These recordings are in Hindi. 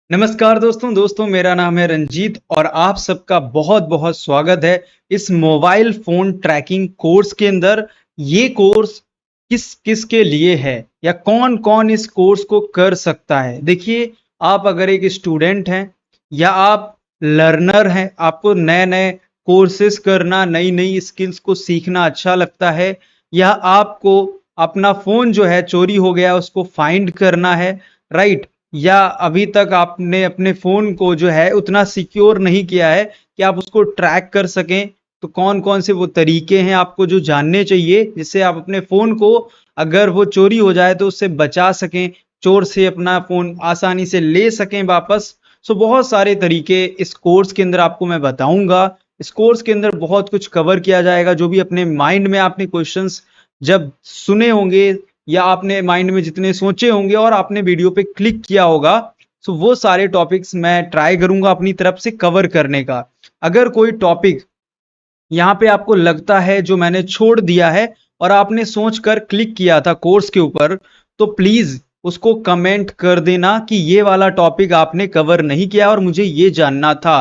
नमस्कार दोस्तों मेरा नाम है रंजीत और आप सबका बहुत बहुत स्वागत है इस मोबाइल फोन ट्रैकिंग कोर्स के अंदर। ये कोर्स किस किस के लिए है या कौन कौन इस कोर्स को कर सकता है। देखिए, आप अगर एक स्टूडेंट हैं या आप लर्नर हैं, आपको नए नए कोर्सेज करना, नई नई स्किल्स को सीखना अच्छा लगता है, या आपको अपना फोन जो है चोरी हो गया उसको फाइंड करना है, राइट, या अभी तक आपने अपने फ़ोन को जो है उतना सिक्योर नहीं किया है कि आप उसको ट्रैक कर सकें, तो कौन-कौन से वो तरीके हैं आपको जो जानने चाहिए, जिससे आप अपने फ़ोन को अगर वो चोरी हो जाए तो उससे बचा सकें, चोर से अपना फ़ोन आसानी से ले सकें वापस। सो बहुत सारे तरीके इस कोर्स के अंदर आपको मैं बताऊँगा। इस कोर्स के अंदर बहुत कुछ कवर किया जाएगा, जो भी अपने माइंड में आपने क्वेश्चंस जब सुने होंगे या आपने माइंड में जितने सोचे होंगे और आपने वीडियो पे क्लिक किया होगा, सो वो सारे टॉपिक्स मैं ट्राई करूंगा अपनी तरफ से कवर करने का। अगर कोई टॉपिक यहाँ पे आपको लगता है जो मैंने छोड़ दिया है और आपने सोच कर क्लिक किया था कोर्स के ऊपर, तो प्लीज उसको कमेंट कर देना कि ये वाला टॉपिक आपने कवर नहीं किया और मुझे ये जानना था।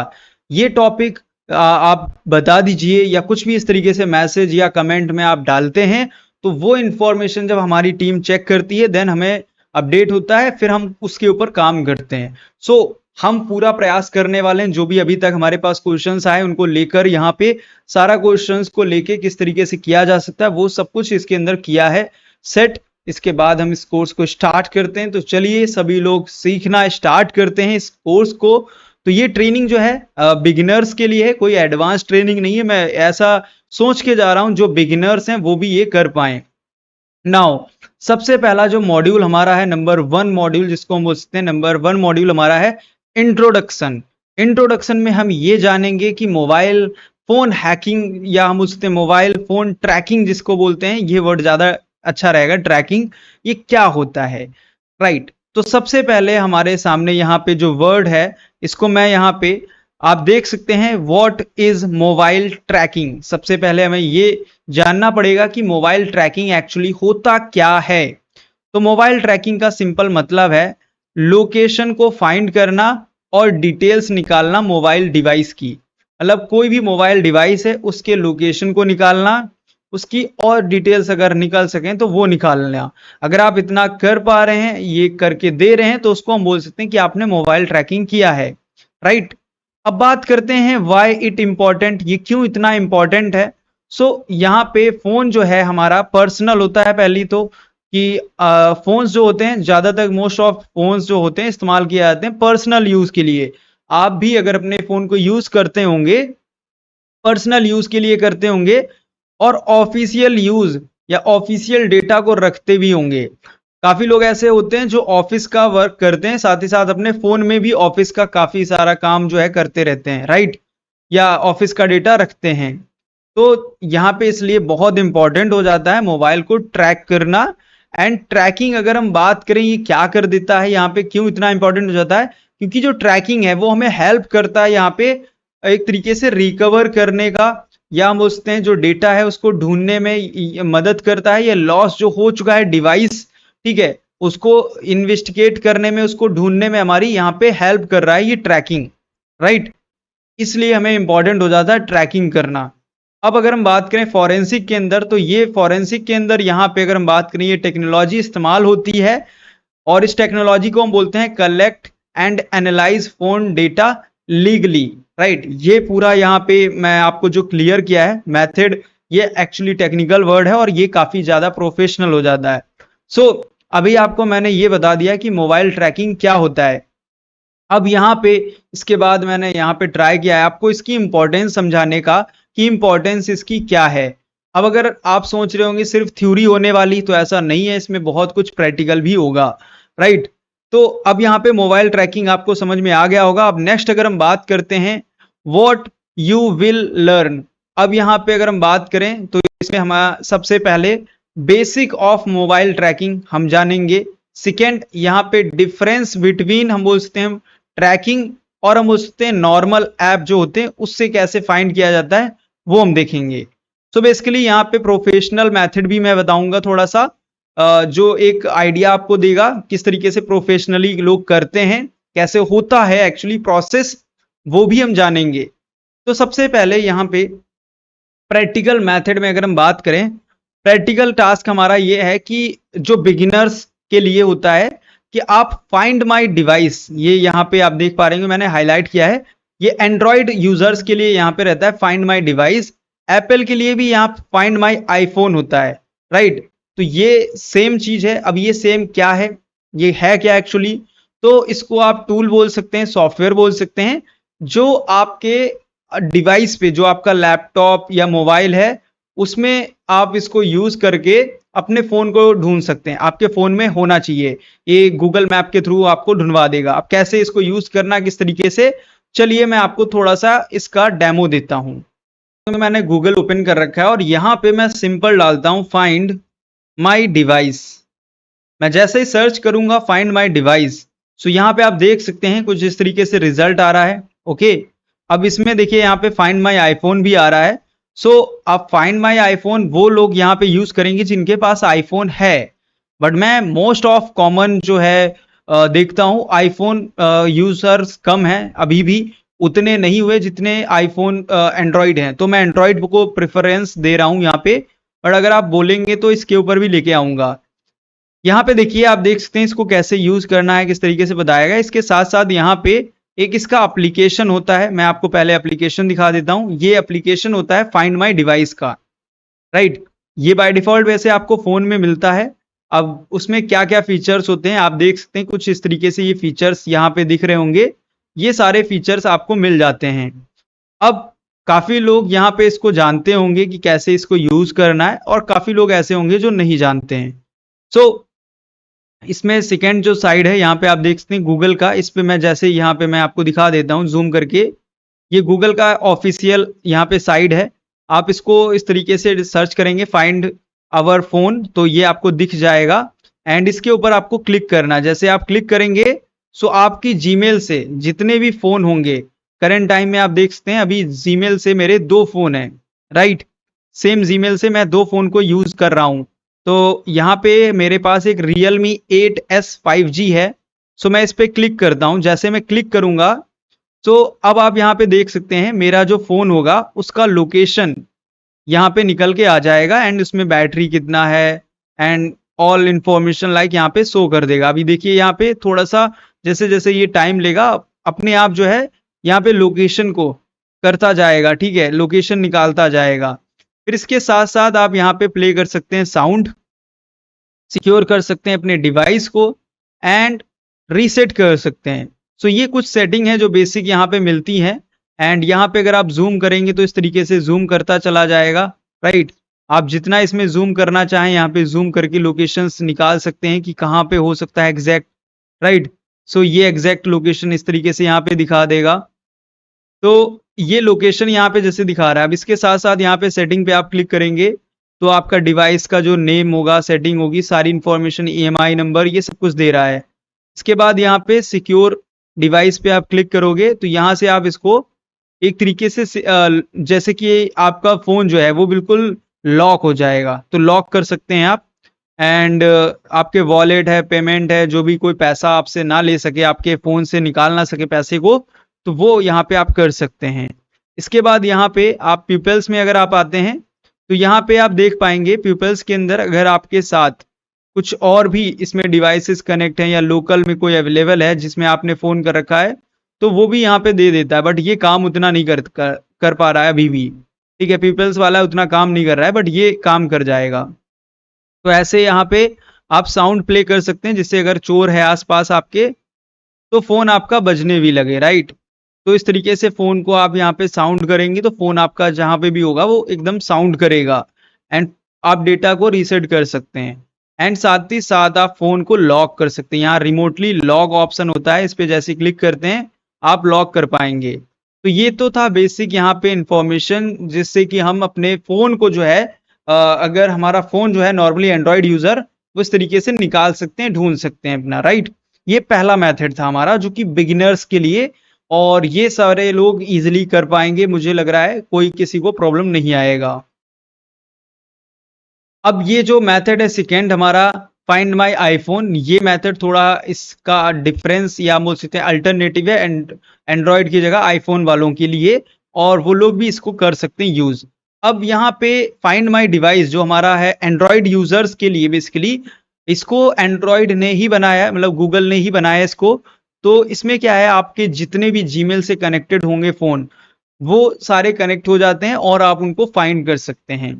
ये टॉपिक आप बता दीजिए, या कुछ भी इस तरीके से मैसेज या कमेंट में आप डालते हैं, तो वो इंफॉर्मेशन जब हमारी टीम चेक करती है देन हमें अपडेट होता है, फिर हम उसके ऊपर काम करते हैं। सो हम पूरा प्रयास करने वाले हैं, जो भी अभी तक हमारे पास क्वेश्चंस आए उनको लेकर यहाँ पे सारा क्वेश्चंस को लेके किस तरीके से किया जा सकता है वो सब कुछ इसके अंदर किया है सेट। इसके बाद हम इस कोर्स को स्टार्ट करते हैं, तो चलिए सभी लोग सीखना स्टार्ट करते हैं इस कोर्स को। तो ये ट्रेनिंग जो है बिगिनर्स के लिए है, कोई एडवांस ट्रेनिंग नहीं है। मैं ऐसा सोच के जा रहा हूं जो बिगिनर्स हैं वो भी ये कर पाए। नाउ, सबसे पहला जो मॉड्यूल हमारा है, नंबर 1 मॉड्यूल जिसको हम बोलते हैं, नंबर 1 मॉड्यूल हमारा है इंट्रोडक्शन। इंट्रोडक्शन में हम ये जानेंगे कि मोबाइल फोन हैकिंग, या हम उससे मोबाइल फोन ट्रैकिंग जिसको बोलते हैं, ये वर्ड ज्यादा अच्छा रहेगा, ट्रैकिंग, ये क्या होता है, राइट। तो सबसे पहले हमारे सामने यहाँ पे जो वर्ड है, इसको मैं यहाँ पे आप देख सकते हैं, व्हाट इज मोबाइल ट्रैकिंग। सबसे पहले हमें ये जानना पड़ेगा कि मोबाइल ट्रैकिंग एक्चुअली होता क्या है। तो मोबाइल ट्रैकिंग का सिंपल मतलब है लोकेशन को फाइंड करना और डिटेल्स निकालना मोबाइल डिवाइस की। मतलब कोई भी मोबाइल डिवाइस है उसके लोकेशन को निकालना, उसकी और डिटेल्स अगर निकल सकें तो वो निकालना। अगर आप इतना कर पा रहे हैं, ये करके दे रहे हैं, तो उसको हम बोल सकते हैं कि आपने मोबाइल ट्रैकिंग किया है, राइट। अब बात करते हैं वाई इट इम्पॉर्टेंट, ये क्यों इतना इम्पॉर्टेंट है। यहाँ पे फोन जो है हमारा पर्सनल होता है। पहली तो कि फोन्स जो होते हैं, ज्यादातर मोस्ट ऑफ फोन्स जो होते हैं इस्तेमाल किए जाते हैं पर्सनल यूज के लिए। आप भी अगर अपने फोन को यूज करते होंगे, पर्सनल यूज के लिए करते होंगे, और ऑफिशियल यूज या ऑफिशियल डेटा को रखते भी होंगे। काफी लोग ऐसे होते हैं जो ऑफिस का वर्क करते हैं, साथ ही साथ अपने फोन में भी ऑफिस का काफी सारा काम जो है करते रहते हैं, राइट, या ऑफिस का डेटा रखते हैं। तो यहाँ पे इसलिए बहुत इंपॉर्टेंट हो जाता है मोबाइल को ट्रैक करना। एंड ट्रैकिंग अगर हम बात करें ये क्या कर देता है, यहाँ पे क्यों इतना इंपॉर्टेंट हो जाता है, क्योंकि जो ट्रैकिंग है वो हमें हेल्प करता है यहाँ पे एक तरीके से रिकवर करने का, या हम बोलते हैं जो डेटा है उसको ढूंढने में मदद करता है। ये लॉस जो हो चुका है डिवाइस, ठीक है, उसको इन्वेस्टिगेट करने में, उसको ढूंढने में हमारी यहाँ पे हेल्प कर रहा है ये ट्रैकिंग, राइट। इसलिए हमें इंपॉर्टेंट हो जाता है ट्रैकिंग करना। अब अगर हम बात करें फॉरेंसिक के अंदर, तो ये फॉरेंसिक के अंदर यहाँ पे अगर हम बात करें, ये टेक्नोलॉजी इस्तेमाल होती है, और इस टेक्नोलॉजी को हम बोलते हैं collect and analyse phone data legally, right. ये पूरा यहाँ पे मैं आपको जो क्लियर किया है मेथड, ये एक्चुअली टेक्निकल वर्ड है और ये काफी ज्यादा प्रोफेशनल हो जाता है। अभी आपको मैंने ये बता दिया कि मोबाइल ट्रैकिंग क्या होता है। अब यहाँ पे इसके बाद मैंने यहाँ पे ट्राई किया है आपको इसकी इंपॉर्टेंस समझाने का, कि इंपॉर्टेंस इसकी क्या है। अब अगर आप सोच रहे होंगे सिर्फ थ्योरी होने वाली, तो ऐसा नहीं है, इसमें बहुत कुछ प्रैक्टिकल भी होगा, राइट। तो अब यहाँ पे मोबाइल ट्रैकिंग आपको समझ में आ गया होगा। अब नेक्स्ट अगर हम बात करते हैं व्हाट यू विल लर्न। अब यहाँ पे अगर हम बात करें तो इसमें हमारा सबसे पहले बेसिक ऑफ मोबाइल ट्रैकिंग हम जानेंगे। सेकेंड, यहाँ पे डिफरेंस बिटवीन, हम बोलते हैं ट्रैकिंग, और हम उससे नॉर्मल ऐप जो होते हैं उससे कैसे फाइंड किया जाता है वो हम देखेंगे। सो बेसिकली यहाँ पे प्रोफेशनल मेथड भी मैं बताऊंगा थोड़ा सा, जो एक आइडिया आपको देगा किस तरीके से प्रोफेशनली लोग करते हैं, कैसे होता है एक्चुअली प्रोसेस, वो भी हम जानेंगे। तो सबसे पहले यहाँ पे प्रैक्टिकल मेथड में अगर हम बात करें, प्रैक्टिकल टास्क हमारा ये है कि जो बिगिनर्स के लिए होता है कि आप फाइंड माय डिवाइस, ये यहाँ पे आप देख पा रहे हैं मैंने हाईलाइट किया है, ये एंड्रॉयड यूजर्स के लिए यहाँ पे रहता है फाइंड माय डिवाइस। एप्पल के लिए भी यहाँ फाइंड माय आईफोन होता है, राइट। तो ये सेम चीज है। अब ये सेम क्या है, ये है क्या एक्चुअली, तो इसको आप टूल बोल सकते हैं, सॉफ्टवेयर बोल सकते हैं, जो आपके डिवाइस पे, जो आपका लैपटॉप या मोबाइल है, उसमें आप इसको यूज करके अपने फोन को ढूंढ सकते हैं। आपके फोन में होना चाहिए, ये गूगल मैप के थ्रू आपको ढूंढवा देगा। अब कैसे इसको यूज करना, किस तरीके से, चलिए मैं आपको थोड़ा सा इसका डेमो देता हूं। तो मैंने गूगल ओपन कर रखा है और यहां पे मैं सिंपल डालता हूं फाइंड माई डिवाइस। मैं जैसे ही सर्च करूंगा फाइंड माई डिवाइस, सो यहाँ पे आप देख सकते हैं कुछ इस तरीके से रिजल्ट आ रहा है। ओके, अब इसमें देखिए यहाँ पे फाइंड माई आईफोन भी आ रहा है। सो आप फाइंड माई आईफोन वो लोग यहाँ पे यूज करेंगे जिनके पास आईफोन है, बट मैं मोस्ट ऑफ कॉमन जो है देखता हूँ आईफोन यूजर्स कम है, अभी भी उतने नहीं हुए जितने आईफोन एंड्रॉयड हैं। तो मैं एंड्रॉयड को प्रेफरेंस दे रहा हूँ यहाँ पे, बट अगर आप बोलेंगे तो इसके ऊपर भी लेके आऊंगा। यहाँ पे देखिए आप देख सकते हैं इसको कैसे यूज करना है, किस तरीके से बताया गया। इसके साथ साथ यहाँ पे एक इसका एप्लीकेशन होता है, मैं आपको पहले एप्लीकेशन दिखा देता हूँ। ये एप्लीकेशन होता है फाइंड माई डिवाइस का, राइट। ये बाय डिफॉल्ट वैसे आपको फोन में मिलता है। अब उसमें क्या क्या फीचर्स होते हैं आप देख सकते हैं, कुछ इस तरीके से ये फीचर्स यहाँ पे दिख रहे होंगे। ये सारे फीचर्स आपको मिल जाते हैं। अब काफी लोग यहाँ पे इसको जानते होंगे कि कैसे इसको यूज करना है, और काफी लोग ऐसे होंगे जो नहीं जानते हैं। सो इसमें सेकेंड जो साइड है यहाँ पे आप देख सकते हैं गूगल का। इस पे मैं जैसे यहाँ पे मैं आपको दिखा देता हूँ जूम करके, ये गूगल का ऑफिशियल यहाँ पे साइड है। आप इसको इस तरीके से सर्च करेंगे फाइंड आवर फोन, तो ये आपको दिख जाएगा। एंड इसके ऊपर आपको क्लिक करना, जैसे आप क्लिक करेंगे सो आपकी जीमेल से जितने भी फोन होंगे, करंट टाइम में आप देख सकते हैं अभी जीमेल से मेरे 2 फोन हैं, राइट। सेम जीमेल से मैं 2 फोन को यूज कर रहा हूं। तो यहाँ पे मेरे पास एक Realme 8S 5G है। सो मैं इस पे क्लिक करता हूं, जैसे मैं क्लिक करूंगा तो अब आप यहाँ पे देख सकते हैं मेरा जो फोन होगा उसका लोकेशन यहाँ पे निकल के आ जाएगा, एंड उसमें बैटरी कितना है एंड ऑल इंफॉर्मेशन लाइक यहाँ पे शो कर देगा। अभी देखिए यहाँ पे थोड़ा सा जैसे जैसे ये टाइम लेगा, अपने आप जो है यहाँ पे लोकेशन को करता जाएगा, ठीक है, लोकेशन निकालता जाएगा। फिर इसके साथ साथ आप यहाँ पे प्ले कर सकते हैं साउंड, सिक्योर कर सकते हैं अपने डिवाइस को, एंड रीसेट कर सकते हैं। सो ये कुछ सेटिंग है जो बेसिक यहाँ पे मिलती हैं। एंड यहाँ पे अगर आप जूम करेंगे तो इस तरीके से जूम करता चला जाएगा, राइट। आप जितना इसमें जूम करना चाहें यहाँ पे जूम करके लोकेशंस निकाल सकते हैं कि कहाँ पे हो सकता है एग्जैक्ट, राइट। सो ये एग्जैक्ट लोकेशन इस तरीके से यहाँ पे दिखा देगा। तो ये लोकेशन यहाँ पे जैसे दिखा रहा है। अब इसके साथ साथ यहाँ पे सेटिंग पे आप क्लिक करेंगे तो आपका डिवाइस का जो नेम होगा, सेटिंग होगी, सारी इंफॉर्मेशन, EMI नंबर, ये सब कुछ दे रहा है। इसके बाद यहाँ पे सिक्योर डिवाइस पे आप क्लिक करोगे तो यहाँ से आप इसको एक तरीके से जैसे कि आपका फोन जो है वो बिल्कुल लॉक हो जाएगा, तो लॉक कर सकते हैं आप। एंड आपके वॉलेट है, पेमेंट है, जो भी कोई पैसा आपसे ना ले सके, आपके फोन से निकाल ना सके पैसे को, तो वो यहाँ पे आप कर सकते हैं। इसके बाद यहाँ पे आप पीपल्स में अगर आप आते हैं तो यहाँ पे आप देख पाएंगे पीपल्स के अंदर अगर आपके साथ कुछ और भी इसमें डिवाइसेस कनेक्ट हैं या लोकल में कोई अवेलेबल है जिसमें आपने फोन कर रखा है, तो वो भी यहाँ पे दे देता है। बट ये काम उतना नहीं कर पा रहा है अभी भी, ठीक है। पीपल्स वाला उतना काम नहीं कर रहा है, बट ये काम कर जाएगा। तो ऐसे यहाँ पे आप साउंड प्ले कर सकते हैं जिससे अगर चोर है आसपास आपके तो फोन आपका बजने भी लगे, राइट। तो इस तरीके से फोन को आप यहाँ पे साउंड करेंगे तो फोन आपका जहां पे भी होगा वो एकदम साउंड करेगा, एंड आप डेटा को रीसेट कर सकते हैं। एंड साथ ही साथ आप फोन को लॉक कर सकते हैं। यहाँ रिमोटली लॉक ऑप्शन होता है, इस पे जैसे क्लिक करते हैं आप लॉक कर पाएंगे। तो ये तो था बेसिक यहाँ पे इंफॉर्मेशन, जिससे कि हम अपने फोन को जो है अगर हमारा फोन जो है नॉर्मली एंड्रॉयड यूजर, वो इस तरीके से निकाल सकते हैं, ढूंढ सकते हैं अपना, राइट। ये पहला मेथड था हमारा जो कि बिगिनर्स के लिए, और ये सारे लोग इजीली कर पाएंगे, मुझे लग रहा है कोई किसी को प्रॉब्लम नहीं आएगा। अब ये जो मेथड है सेकेंड हमारा फाइंड माय आईफोन, ये मेथड थोड़ा इसका डिफरेंस या बोल सकते हैं अल्टरनेटिव है एंड्रॉयड की जगह आईफोन वालों के लिए, और वो लोग भी इसको कर सकते हैं यूज। अब यहाँ पे फाइंड माय डिवाइस जो हमारा है एंड्रॉयड यूजर्स के लिए, बेसिकली इसको एंड्रॉयड ने ही बनाया है, मतलब गूगल ने ही बनाया है इसको। तो इसमें क्या है, आपके जितने भी जीमेल से कनेक्टेड होंगे फोन, वो सारे कनेक्ट हो जाते हैं और आप उनको फाइंड कर सकते हैं,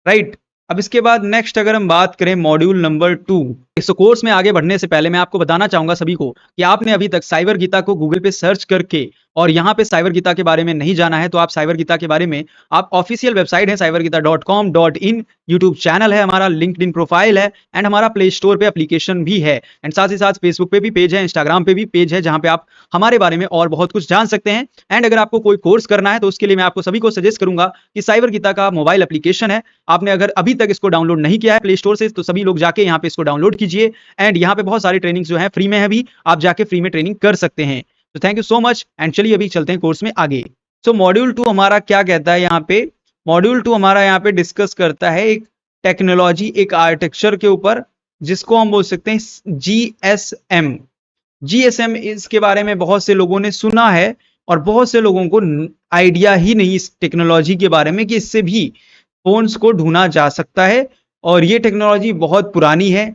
राइट। अब इसके बाद नेक्स्ट अगर हम बात करें मॉड्यूल नंबर 2, इस कोर्स में आगे बढ़ने से पहले मैं आपको बताना चाहूंगा सभी को कि आपने अभी तक साइबर गीता को गूगल पे सर्च करके और यहाँ पे साइबर गीता के बारे में नहीं जाना है, तो आप साइबर गीता के बारे में, आप ऑफिशियल वेबसाइट है cybergita.com.in, यूट्यूब चैनल है हमारा, लिंक्डइन प्रोफाइल है, एंड हमारा प्ले स्टोर पे एप्लीकेशन भी है, एंड साथ ही साथ फेसबुक पे भी पेज है, इंस्टाग्राम पे भी पेज है, जहां पे आप हमारे बारे में और बहुत कुछ जान सकते हैं। एंड अगर आपको कोई कोर्स करना है तो उसके लिए मैं आपको सभी को सजेस्ट करूंगा कि साइबर गीता का मोबाइल एप्लीकेशन है, आपने अगर अभी तक इसको डाउनलोड नहीं किया है प्ले स्टोर से, तो सभी लोग जाके यहाँ पे इसको डाउनलोड कीजिए। एंड यहाँ पे बहुत सारी ट्रेनिंग जो है फ्री में है, भी आप जाके फ्री में ट्रेनिंग कर सकते हैं। तो thank you so much, and चलिए अभी चलते हैं कोर्स में आगे। सो मॉड्यूल 2 हमारा क्या कहता है यहाँ पे, मॉड्यूल 2 हमारा यहाँ पे डिस्कस करता है एक टेक्नोलॉजी, एक आर्किटेक्चर के ऊपर, जिसको हम बोल सकते हैं जीएसएम। जीएसएम, इसके बारे में बहुत से लोगों ने सुना है और बहुत से लोगों को आइडिया ही नहीं इस टेक्नोलॉजी के बारे में कि इससे भी फोन्स को ढूंढा जा सकता है, और ये टेक्नोलॉजी बहुत पुरानी है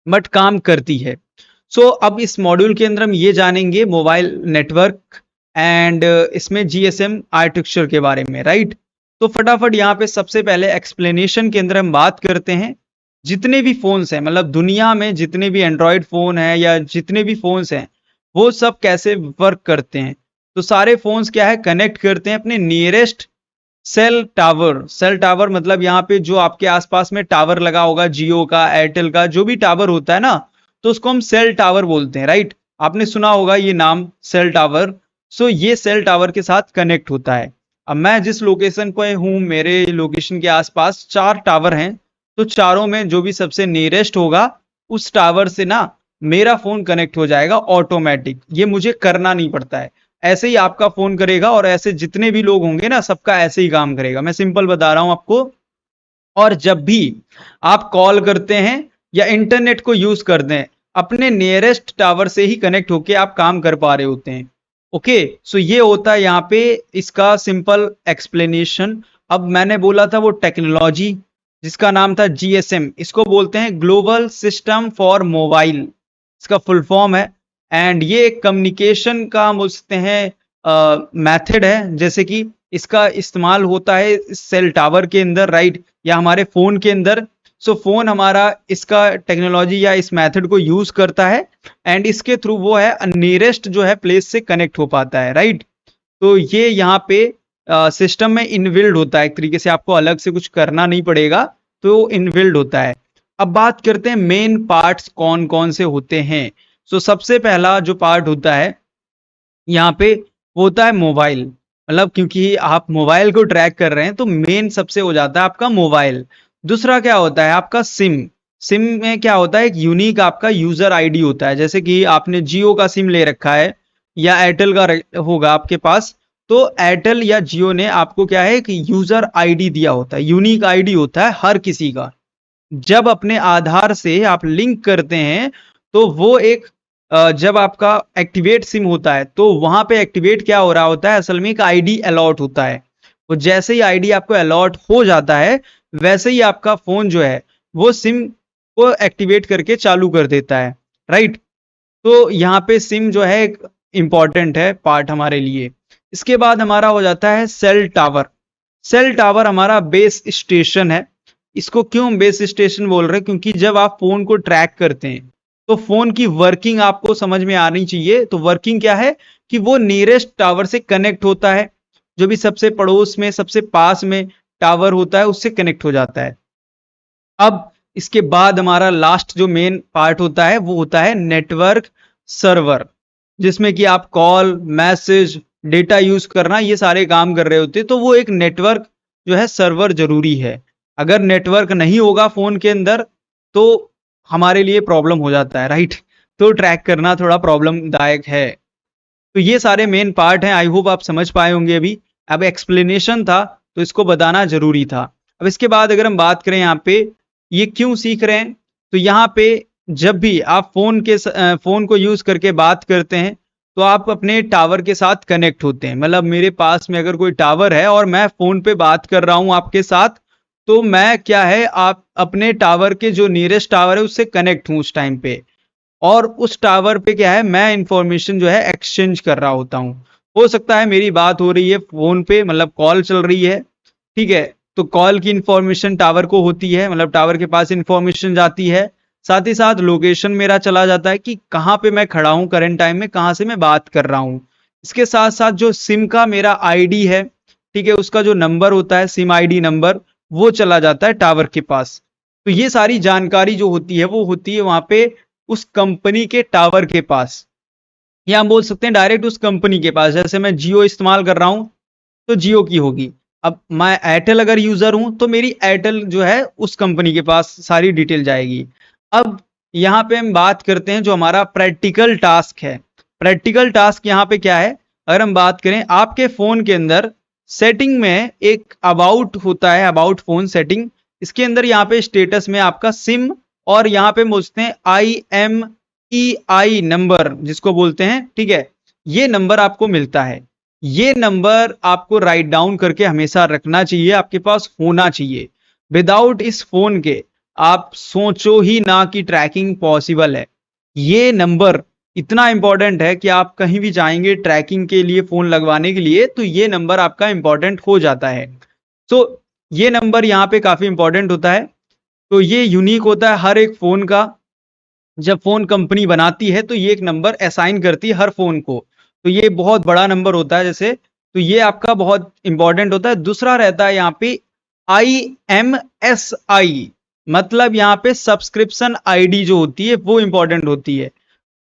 बट काम करती है। सो अब इस मॉड्यूल के अंदर हम ये जानेंगे मोबाइल नेटवर्क एंड इसमें जीएसएम आर्किटेक्चर के बारे में, राइट। तो फटाफट यहाँ पे सबसे पहले एक्सप्लेनेशन के अंदर हम बात करते हैं, जितने भी फोन्स हैं, मतलब दुनिया में जितने भी एंड्रॉयड फोन है या जितने भी फोन्स हैं, वो सब कैसे वर्क करते हैं। तो सारे फोन्स क्या है, कनेक्ट करते हैं अपने nearest cell tower. Cell tower मतलब यहाँ पे जो आपके आसपास में टावर लगा होगा, जियो का, एयरटेल का, जो भी टावर होता है ना, तो उसको हम सेल टावर बोलते हैं, राइट। आपने सुना होगा ये नाम सेल टावर। सो ये सेल टावर के साथ कनेक्ट होता है। अब मैं जिस लोकेशन पे हूँ, मेरे लोकेशन के आसपास 4 टावर हैं, तो चारों में जो भी सबसे नियरेस्ट होगा उस टावर से ना मेरा फोन कनेक्ट हो जाएगा ऑटोमेटिक, ये मुझे करना नहीं पड़ता है। ऐसे ही आपका फोन करेगा, और ऐसे जितने भी लोग होंगे ना, सबका ऐसे ही काम करेगा। मैं सिंपल बता रहा हूं आपको। और जब भी आप कॉल करते हैं या इंटरनेट को यूज करते हैं, अपने नियरेस्ट टावर से ही कनेक्ट होके आप काम कर पा रहे होते हैं। ओके, सो ये होता है यहाँ पे इसका सिंपल एक्सप्लेनेशन। अब मैंने बोला था वो टेक्नोलॉजी जिसका नाम था जीएसएम, इसको बोलते हैं ग्लोबल सिस्टम फॉर मोबाइल, इसका फुल फॉर्म है। एंड ये एक कम्युनिकेशन का बोल सकते हैं मेथड है, जैसे कि इसका इस्तेमाल होता है सेल टावर के अंदर, राइट, या हमारे फोन के अंदर। सो फोन हमारा इसका टेक्नोलॉजी या इस मेथड को यूज करता है, एंड इसके थ्रू वो है नियरेस्ट जो है प्लेस से कनेक्ट हो पाता है, राइट। तो ये यहाँ पे सिस्टम में इनबिल्ड होता है, एक तरीके से आपको अलग से कुछ करना नहीं पड़ेगा, तो इनबिल्ड होता है। अब बात करते हैं मेन पार्ट्स कौन कौन से होते हैं। सो सबसे पहला जो पार्ट होता है यहाँ पे, वो होता है मोबाइल। मतलब क्योंकि आप मोबाइल को ट्रैक कर रहे हैं, तो मेन सबसे हो जाता है आपका मोबाइल। दूसरा क्या होता है आपका सिम। सिम में क्या होता है, एक यूनिक आपका यूजर आईडी होता है। जैसे कि आपने जियो का सिम ले रखा है या एयरटेल का होगा आपके पास, तो एयरटेल या जियो ने आपको क्या है, एक यूजर आईडी दिया होता है, यूनिक आईडी होता है हर किसी का। जब अपने आधार से आप लिंक करते हैं, तो वो एक जब आपका एक्टिवेट सिम होता है, तो वहां पे एक्टिवेट क्या हो रहा होता है, असल में एक आईडी अलॉट होता है। वो जैसे ही आईडी आपको अलॉट हो जाता है, वैसे ही आपका फोन जो है वो सिम को एक्टिवेट करके चालू कर देता है, राइट। तो यहाँ पे सिम जो है एक इंपॉर्टेंट है पार्ट हमारे लिए। इसके बाद हमारा हो जाता है सेल टावर। सेल टावर हमारा बेस स्टेशन है। इसको क्यों बेस स्टेशन बोल रहे हैं, क्योंकि जब आप फोन को ट्रैक करते हैं, तो फोन की वर्किंग आपको समझ में आनी चाहिए। तो वर्किंग क्या है कि वो नियरेस्ट टावर से कनेक्ट होता है, जो भी सबसे पड़ोस में, सबसे पास में टावर होता है, उससे कनेक्ट हो जाता है। अब इसके बाद हमारा लास्ट जो मेन पार्ट होता है, वो होता है नेटवर्क सर्वर, जिसमें कि आप कॉल, मैसेज, डेटा यूज करना, ये सारे काम कर रहे होते हैं। तो वो एक नेटवर्क जो है सर्वर जरूरी है। अगर नेटवर्क नहीं होगा फोन के अंदर, तो हमारे लिए प्रॉब्लम हो जाता है, राइट। तो ट्रैक करना थोड़ा प्रॉब्लम दायक है। तो ये सारे मेन पार्ट हैं, आई होप आप समझ पाए होंगे अभी। अब एक्सप्लेनेशन था, तो इसको बताना जरूरी था। अब इसके बाद अगर हम बात करें यहाँ पे ये क्यों सीख रहे हैं, तो यहाँ पे जब भी आप फोन को यूज करके बात करते हैं तो आप अपने टावर के साथ कनेक्ट होते हैं। मतलब मेरे पास में अगर कोई टावर है और मैं फोन पे बात कर रहा हूं आपके साथ, तो मैं क्या है, आप अपने टावर के जो नियरेस्ट टावर है उससे कनेक्ट हूं उस टाइम पे, और उस टावर पे क्या है, मैं इंफॉर्मेशन जो है एक्सचेंज कर रहा होता हूँ। हो सकता है मेरी बात हो रही है फोन पे, मतलब कॉल चल रही है, ठीक है, तो कॉल की इंफॉर्मेशन टावर को होती है, मतलब टावर के पास इंफॉर्मेशन जाती है, साथ ही साथ लोकेशन मेरा चला जाता है कि कहाँ पे मैं खड़ा हूँ करंट टाइम में, कहाँ से मैं बात कर रहा हूँ। इसके साथ साथ जो सिम का मेरा आईडी है, ठीक है, उसका जो नंबर होता है सिम आईडी नंबर, वो चला जाता है टावर के पास। तो ये सारी जानकारी जो होती है वो होती है वहां पे उस कंपनी के टावर के पास, या हम बोल सकते हैं डायरेक्ट उस कंपनी के पास। जैसे मैं जियो इस्तेमाल कर रहा हूं तो जियो की होगी, अब मैं एयरटेल अगर यूजर हूं तो मेरी एयरटेल जो है उस कंपनी के पास सारी डिटेल जाएगी। अब यहाँ पे हम बात करते हैं जो हमारा प्रैक्टिकल टास्क है। प्रैक्टिकल टास्क यहाँ पे क्या है, अगर हम बात करें आपके फोन के अंदर सेटिंग में एक अबाउट होता है, अबाउट फोन सेटिंग, इसके अंदर यहाँ पे स्टेटस में आपका सिम और यहाँ पे बोलते हैं IMEI नंबर जिसको बोलते हैं, ठीक है, ये नंबर आपको मिलता है। ये नंबर आपको राइट डाउन करके हमेशा रखना चाहिए, आपके पास होना चाहिए। विदाउट इस फोन के आप सोचो ही ना कि ट्रैकिंग पॉसिबल है। ये नंबर इतना इंपॉर्टेंट है कि आप कहीं भी जाएंगे ट्रैकिंग के लिए फोन लगवाने के लिए तो ये नंबर आपका इंपॉर्टेंट हो जाता है। तो ये नंबर यहाँ पे काफी इंपॉर्टेंट होता है। तो ये यूनिक होता है हर एक फोन का। जब फोन कंपनी बनाती है तो ये एक नंबर असाइन करती है हर फोन को, तो ये बहुत बड़ा नंबर होता है जैसे, तो ये आपका बहुत इंपॉर्टेंट होता है। दूसरा रहता है यहाँ पे IMSI, मतलब यहाँ पे सब्सक्रिप्शन आईडी जो होती है वो इंपॉर्टेंट होती है,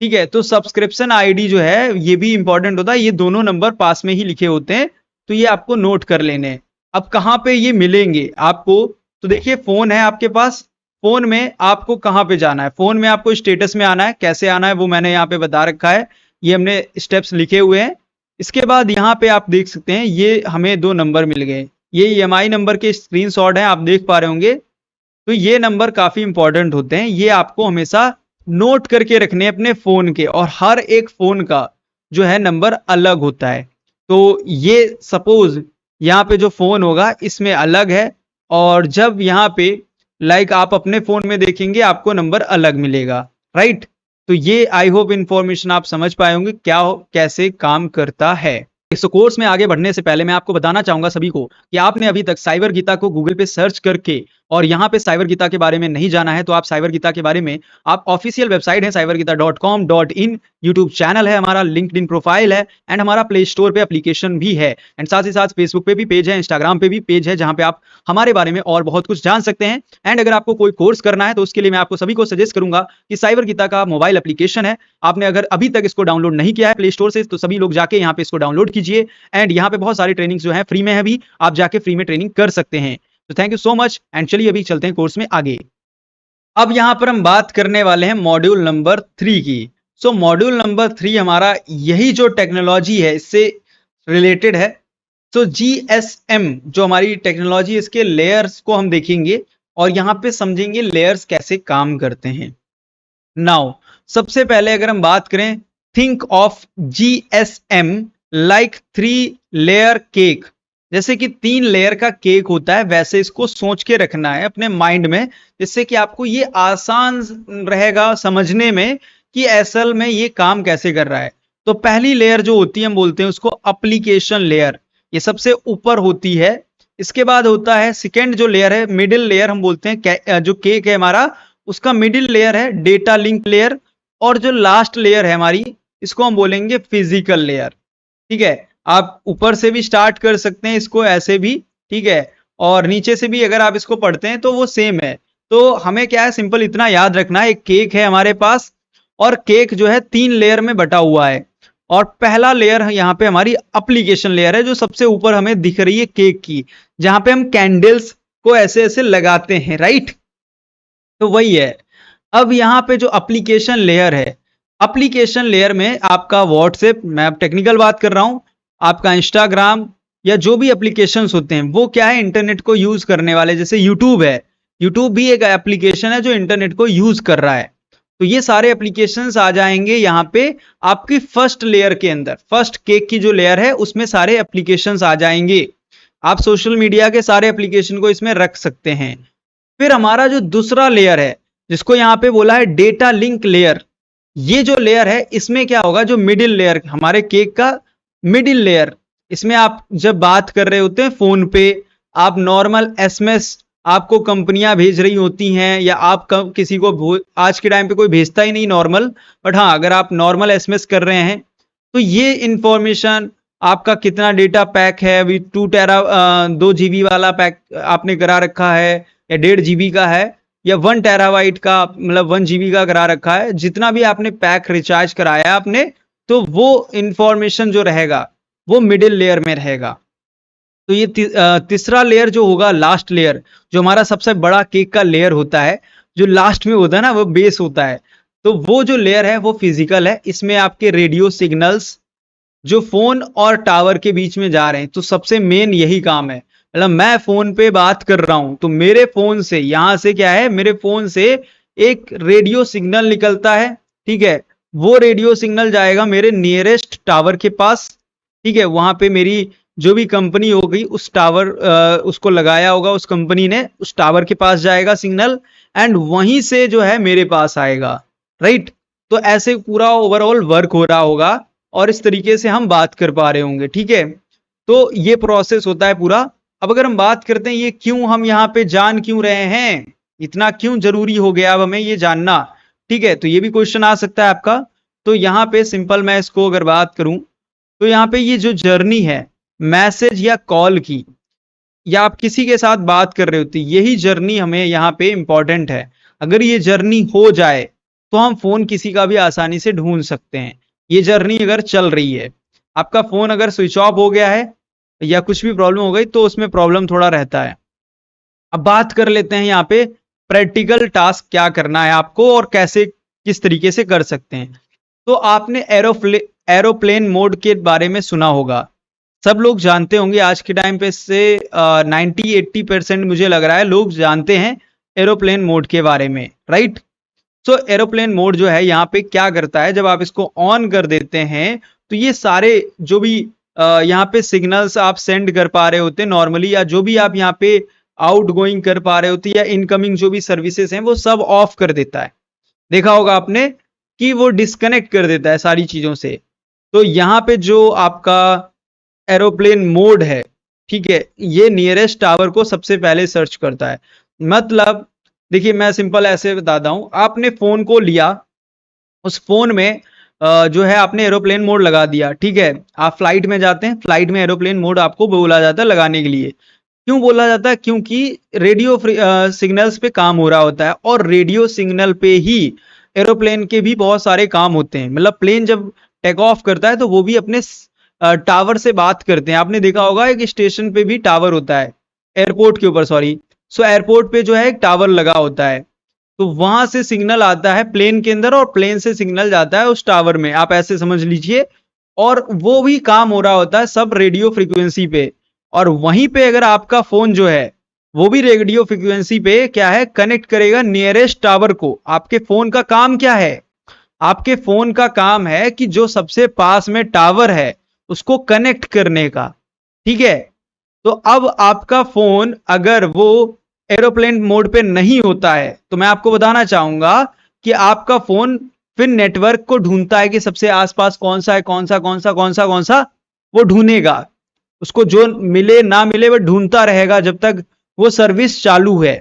ठीक है। तो सब्सक्रिप्शन आईडी जो है ये भी इंपॉर्टेंट होता है, ये दोनों नंबर पास में ही लिखे होते हैं, तो ये आपको नोट कर लेने हैं। अब कहाँ पे ये मिलेंगे आपको, तो देखिए फोन है आपके पास, फोन में आपको कहाँ पे जाना है, फोन में आपको स्टेटस में आना है, कैसे आना है वो मैंने यहाँ पे बता रखा है, ये हमने स्टेप्स लिखे हुए हैं। इसके बाद यहाँ पे आप देख सकते हैं ये हमें दो नंबर मिल गए, ये EMI नंबर के स्क्रीनशॉट है, आप देख पा रहे होंगे। तो ये नंबर काफी इंपॉर्टेंट होते हैं, ये आपको हमेशा नोट करके रखने अपने फोन के, और हर एक फोन का जो है नंबर अलग होता है। तो ये सपोज यहाँ पे जो फोन होगा इसमें अलग है, और जब यहाँ पे लाइक आप अपने फोन में देखेंगे आपको नंबर अलग मिलेगा, राइट। तो ये आई होप इंफॉर्मेशन आप समझ पाए होंगे क्या कैसे काम करता है। इस कोर्स में आगे बढ़ने से पहले मैं आपको बताना चाहूंगा सभी को कि आपने अभी तक साइबर गीता को गूगल पे सर्च करके और यहाँ पे साइबर गीता के बारे में नहीं जाना है, तो आप साइबर गीता के बारे में, आप ऑफिशियल वेबसाइट है cybergita.com.in, यूट्यूब चैनल है हमारा, लिंक्डइन प्रोफाइल है, एंड हमारा प्ले स्टोर पे एप्लीकेशन भी है, एंड साथ ही साथ फेसबुक पे भी पेज है, इंस्टाग्राम पे भी पेज है, जहां पे आप हमारे बारे में और बहुत कुछ जान सकते हैं। एंड अगर आपको कोई कोर्स करना है तो उसके लिए मैं आपको सभी को सजेस्ट करूंगा कि साइबर गीता का मोबाइल एप्लीकेशन है, आपने अगर अभी तक इसको डाउनलोड नहीं किया है प्ले स्टोर से तो सभी लोग जाके यहाँ पे इसको डाउनलोड कीजिए। एंड यहाँ पे बहुत सारी ट्रेनिंग जो है फ्री में है, भी आप जाके फ्री में ट्रेनिंग कर सकते हैं। तो thank you so much, and चलिए अभी चलते हैं कोर्स में आगे। अब यहां पर हम बात करने वाले हैं मॉड्यूल नंबर 3 की। सो मॉड्यूल नंबर 3 हमारा यही जो टेक्नोलॉजी है इससे रिलेटेड है। तो GSM जो हमारी टेक्नोलॉजी है इसके लेयर्स को हम देखेंगे और यहाँ पे समझेंगे लेयर्स कैसे काम करते हैं। नाउ सबसे पहले अगर हम बात करें, think of GSM like 3 layer cake, जैसे कि 3 लेयर का केक होता है वैसे इसको सोच के रखना है अपने माइंड में, जिससे कि आपको ये आसान रहेगा समझने में कि असल में ये काम कैसे कर रहा है। तो पहली लेयर जो होती है हम बोलते हैं उसको एप्लीकेशन लेयर, ये सबसे ऊपर होती है। इसके बाद होता है सेकेंड जो लेयर है, मिडिल लेयर हम बोलते हैं, जो केक है हमारा उसका मिडिल लेयर है डेटा लिंक लेयर, और जो लास्ट लेयर है हमारी इसको हम बोलेंगे फिजिकल लेयर, ठीक है। आप ऊपर से भी स्टार्ट कर सकते हैं इसको ऐसे भी, ठीक है, और नीचे से भी अगर आप इसको पढ़ते हैं तो वो सेम है। तो हमें क्या है, सिंपल इतना याद रखना है, एक केक है हमारे पास और केक जो है 3 लेयर में बटा हुआ है, और पहला लेयर यहाँ पे हमारी एप्लीकेशन लेयर है जो सबसे ऊपर हमें दिख रही है केक की, जहां पे हम कैंडल्स को ऐसे ऐसे लगाते हैं, राइट। तो वही है। अब यहाँ पे जो एप्लीकेशन लेयर है, एप्लीकेशन लेयर में आपका व्हाट्सएप, मैं अब टेक्निकल बात कर रहा हूं, आपका इंस्टाग्राम या जो भी एप्लीकेशंस होते हैं वो क्या है, इंटरनेट को यूज करने वाले, जैसे यूट्यूब है, यूट्यूब भी एक एप्लीकेशन है जो इंटरनेट को यूज कर रहा है। तो ये सारे एप्लीकेशंस आ जाएंगे यहाँ पे आपकी फर्स्ट लेयर के अंदर, फर्स्ट केक की जो लेयर है उसमें सारे एप्लीकेशंस आ जाएंगे। आप सोशल मीडिया के सारे एप्लीकेशन को इसमें रख सकते हैं। फिर हमारा जो दूसरा लेयर है जिसको यहाँ पे बोला है डेटा लिंक लेयर, ये जो लेयर है इसमें क्या होगा, जो मिडिल लेयर हमारे केक का मिडिल लेयर, इसमें आप जब बात कर रहे होते हैं फोन पे, आप नॉर्मल एसएमएस आपको कंपनियां भेज रही होती हैं, या आप किसी को आज के टाइम पे कोई भेजता ही नहीं नॉर्मल, बट हाँ अगर आप नॉर्मल एसएमएस कर रहे हैं तो ये इंफॉर्मेशन आपका कितना डेटा पैक है, अभी 2 GB वाला पैक आपने करा रखा है या 1.5 GB का है या 1 TB का, मतलब 1 GB का करा रखा है, जितना भी आपने पैक रिचार्ज कराया आपने, तो वो इंफॉर्मेशन जो रहेगा वो मिडिल लेयर में रहेगा। तो ये तीसरा लेयर जो होगा, लास्ट लेयर, जो हमारा सबसे बड़ा केक का लेयर होता है, जो लास्ट में होता है ना, वो बेस होता है। तो वो जो लेयर है वो फिजिकल है, इसमें आपके रेडियो सिग्नल्स जो फोन और टावर के बीच में जा रहे हैं, तो सबसे मेन यही काम है। मतलब मैं फोन पे बात कर रहा हूं तो मेरे फोन से, यहां से क्या है, मेरे फोन से एक रेडियो सिग्नल निकलता है, ठीक है, वो रेडियो सिग्नल जाएगा मेरे नियरेस्ट टावर के पास, ठीक है, वहां पे मेरी जो भी कंपनी होगी उस टावर उसको लगाया होगा, उस कंपनी ने, उस टावर के पास जाएगा सिग्नल, एंड वहीं से जो है मेरे पास आएगा, राइट। तो ऐसे पूरा ओवरऑल वर्क हो रहा होगा और इस तरीके से हम बात कर पा रहे होंगे, ठीक है। तो ये प्रोसेस होता है पूरा। अब अगर हम बात करते हैं ये क्यों हम यहाँ पे जान क्यों रहे हैं, इतना क्यों जरूरी हो गया अब हमें ये जानना, ठीक है, तो ये भी क्वेश्चन आ सकता है आपका। तो यहाँ पे सिंपल मैं इसको अगर बात करूं तो यहाँ पे ये जो जर्नी है मैसेज या कॉल की, या आप किसी के साथ बात कर रहे होती, यही जर्नी हमें यहाँ पे इंपॉर्टेंट है। अगर ये जर्नी हो जाए तो हम फोन किसी का भी आसानी से ढूंढ सकते हैं। ये जर्नी अगर चल रही है, आपका फोन अगर स्विच ऑफ हो गया है या कुछ भी प्रॉब्लम हो गई तो उसमें प्रॉब्लम थोड़ा रहता है। अब बात कर लेते हैं यहाँ पे प्रैक्टिकल टास्क क्या करना है आपको और कैसे किस तरीके से कर सकते हैं। तो आपने एरोप्लेन मोड के बारे में सुना होगा, सब लोग जानते होंगे आज के टाइम पे से 90-80% मुझे लग रहा है लोग जानते हैं एरोप्लेन मोड के बारे में, राइट। सो एरोप्लेन मोड जो है यहाँ पे क्या करता है, जब आप इसको ऑन कर देते हैं तो ये सारे जो भी यहाँ पे सिग्नल्स आप सेंड कर पा रहे होते हैं नॉर्मली, या जो भी आप यहाँ पे आउट गोइंग कर पा रहे होते हैं या इनकमिंग जो भी सर्विसेज हैं वो सब ऑफ कर देता है। देखा होगा आपने कि वो डिस्कनेक्ट कर देता है सारी चीजों से। तो यहाँ पे जो आपका एरोप्लेन मोड है, ठीक है, ये नियरेस्ट टावर को सबसे पहले सर्च करता है। मतलब देखिए मैं सिंपल ऐसे बताता हूं, आपने फोन को लिया, उस फोन में जो है आपने एरोप्लेन मोड लगा दिया, ठीक है, आप फ्लाइट में जाते हैं, फ्लाइट में एरोप्लेन मोड आपको बोला जाता है लगाने के लिए। क्यों बोला जाता है, क्योंकि रेडियो सिग्नल्स पे काम हो रहा होता है और रेडियो सिग्नल पे ही एरोप्लेन के भी बहुत सारे काम होते हैं। मतलब प्लेन जब टेक ऑफ करता है तो वो भी अपने टावर से बात करते हैं। आपने देखा होगा एक स्टेशन पे भी टावर होता है, एयरपोर्ट के ऊपर, सॉरी, सो एयरपोर्ट पे जो है एक टावर लगा होता है, तो वहां से सिग्नल आता है प्लेन के अंदर और प्लेन से सिग्नल जाता है उस टावर में, आप ऐसे समझ लीजिए। और वो भी काम हो रहा होता है सब रेडियो फ्रीक्वेंसी पे, और वहीं पे अगर आपका फोन जो है वो भी रेडियो फ्रीक्वेंसी पे क्या है, कनेक्ट करेगा नियरेस्ट टावर को। आपके फोन का काम क्या है, आपके फोन का काम है कि जो सबसे पास में टावर है उसको कनेक्ट करने का, ठीक है। तो अब आपका फोन अगर वो एरोप्लेन मोड पे नहीं होता है तो मैं आपको बताना चाहूंगा कि आपका फोन फिर नेटवर्क को ढूंढता है कि सबसे आसपास कौन सा है, कौन सा कौन सा कौन सा कौन सा, वो ढूंढेगा, उसको जो मिले ना मिले वो ढूंढता रहेगा जब तक वो सर्विस चालू है,